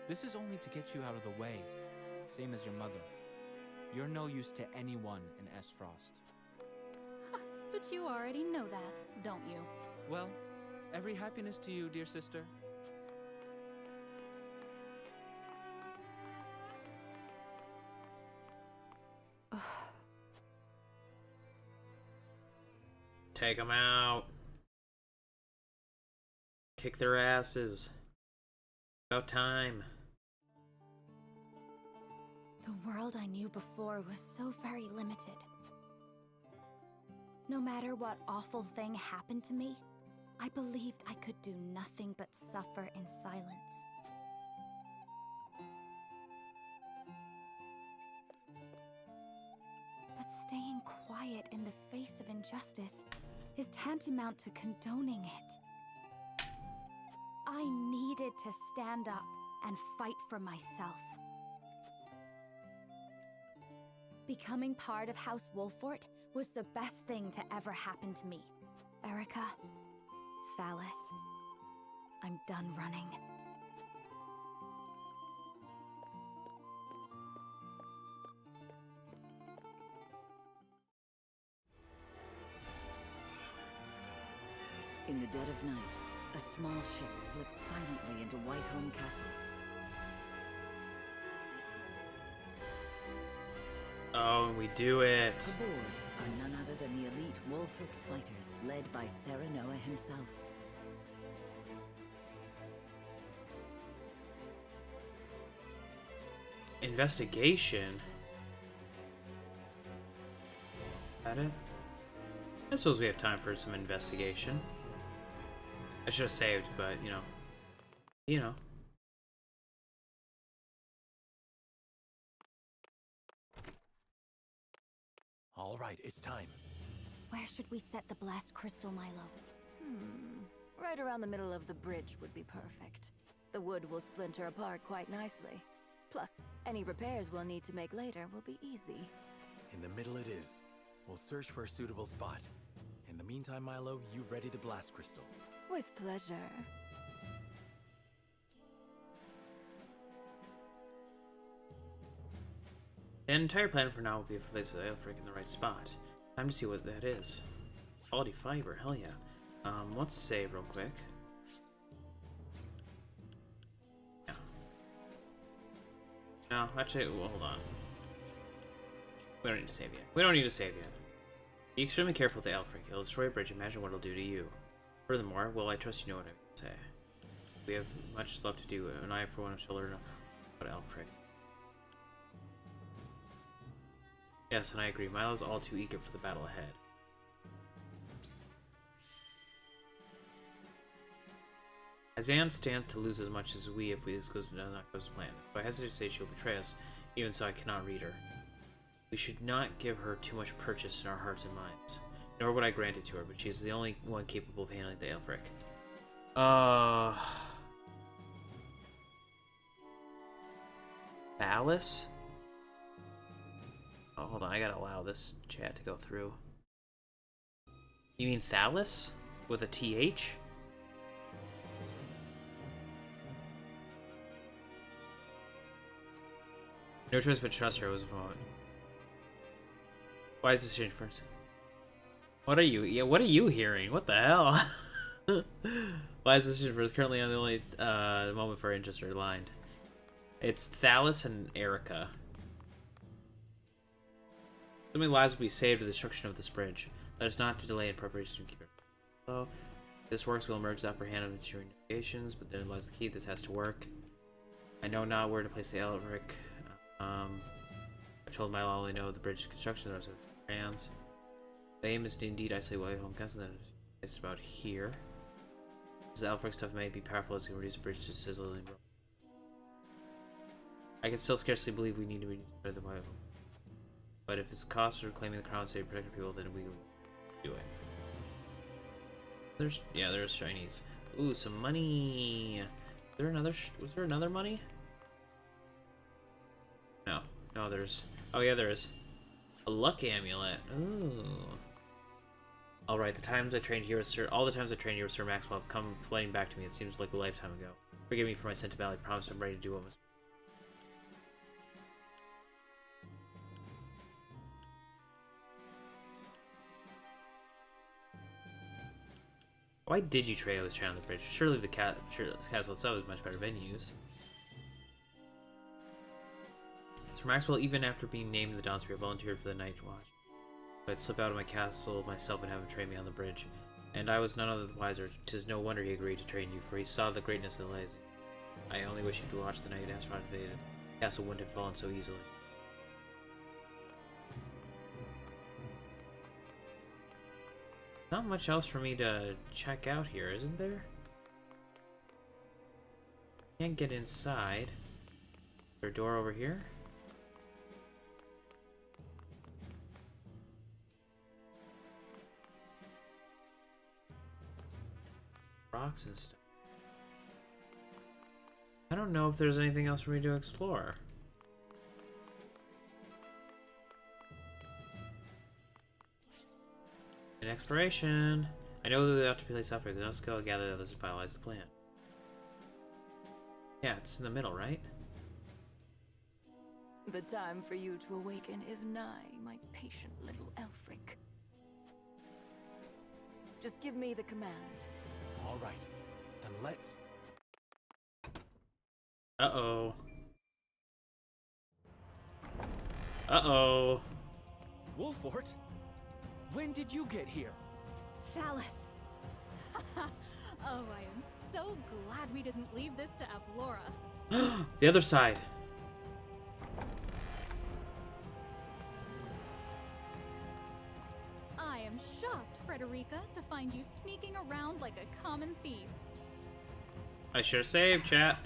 This is only to get you out of the way, same as your mother. You're no use to anyone in Esfrost. But you already know that, don't you? Well, every happiness to you, dear sister. Take them out. Kick their asses. About time. The world I knew before was so very limited. No matter what awful thing happened to me, I believed I could do nothing but suffer in silence. But staying quiet in the face of injustice is tantamount to condoning it. I needed to stand up and fight for myself. Becoming part of House Wolfort was the best thing to ever happen to me. Erica, Thalos, I'm done running. In the dead of night, a small ship slips silently into Whiteholm Castle. Oh, and we do it. Aboard are none other than the elite Wolfort fighters, led by Serenoa himself. Investigation? Is that it? I suppose we have time for some investigation. I should have saved, but you know. You know. All right, it's time. Where should we set the blast crystal, Milo? Right around the middle of the bridge would be perfect. The wood will splinter apart quite nicely. Plus, any repairs we'll need to make later will be easy. In the middle it is. We'll search for a suitable spot. In the meantime, Milo, you ready the blast crystal. With pleasure. The entire plan for now will be to place the Aelfric in the right spot. Time to see what that is. Quality fiber, hell yeah. Let's save real quick. Yeah. No, actually, well, hold on. We don't need to save yet. We don't need to save yet. Be extremely careful with the Aelfric. It'll destroy a bridge. Imagine what it'll do to you. Furthermore, well, I trust you know what I say. We have much left to do, and I, for one, shall learn about Aelfric. Yes, and I agree. Milo's all too eager for the battle ahead. Hyzan stands to lose as much as we if this goes not goes to plan. If I hesitate to say she'll betray us, even so I cannot read her. We should not give her too much purchase in our hearts and minds. Nor would I grant it to her, but she is the only one capable of handling the Aelfric. Thalas? Oh, hold on, I gotta allow this chat to go through. You mean Thalas? With a TH? No choice but trust her was a moment. Why is this change first? What are you? Yeah, what are you hearing? What the hell? Why is this change first? Currently, on the only moment for interest are aligned. It's Thalas and Erica. So many lives will be saved with the destruction of this bridge. Let us not delay in preparation to keep it. So, if this works, we'll emerge the upper hand of the negotiations, but then lies the key. This has to work. I know not where to place the Aelfric. I told Milo I only know the bridge construction. There's hands. The aim is to indeed isolate White Home Castle. That it's about here. This Aelfric stuff may be powerful as it can reduce the bridge to sizzling. I can still scarcely believe we need to reduce the White Home. But if it's cost of reclaiming the crown state protecting people, then we will do it. There's Chinese. Ooh, some money. Is there another? Was there another money? No, there's... Oh yeah, there is. A luck amulet. Ooh. Alright, all the times I trained here with Sir Maxwell have come flooding back to me. It seems like a lifetime ago. Forgive me for my sentimentality. I promise I'm ready to do what must. Why did you trade this train on the bridge? Surely the castle itself is much better venues. Sir Maxwell, even after being named the Dawn Spear, volunteered for the Night Watch. I'd slip out of my castle myself and have him train me on the bridge. And I was none other the wiser. 'Tis no wonder he agreed to train you, for he saw the greatness of the lazy. I only wish you could watch the night Azeroth invaded. The castle wouldn't have fallen so easily. Not much else for me to check out here, isn't there? Can't get inside. Is there a door over here? Rocks and stuff. I don't know if there's anything else for me to explore. An exploration. I know that they have to be placed after. Let's go gather the others and finalize the plan. Yeah, it's in the middle, right? The time for you to awaken is nigh, my patient little Aelfric. Just give me the command. All right, then let's... Uh-oh. Uh-oh. Wolfort? When did you get here? Thalas. Oh, I am so glad we didn't leave this to Avlora. The other side. I am shocked, Frederica, to find you sneaking around like a common thief. I should have saved, chat.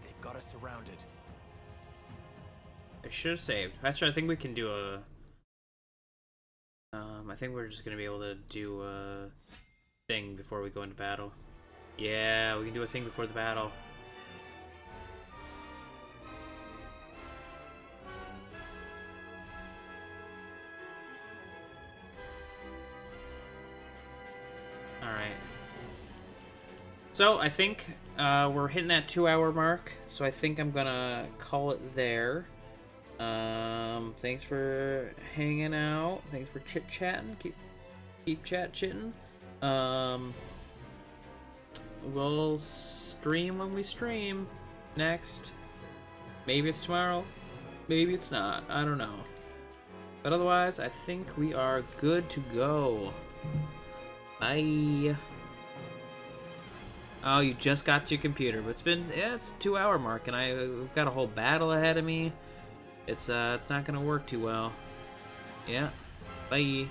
They've got us surrounded. I should have saved. Actually, I think we can do a... I think we're just gonna be able to do a thing before we go into battle. Yeah, we can do a thing before the battle. Alright. So, I think we're hitting that 2-hour mark, so I think I'm gonna call it there. Thanks for hanging out. Thanks for chit-chatting. Keep chat-chitting. We'll stream when we stream next. Maybe it's tomorrow. Maybe it's not. I don't know. But otherwise, I think we are good to go. Bye. Oh, you just got to your computer, but it's 2-hour mark, and I've got a whole battle ahead of me. It's not gonna work too well. Yeah. Bye.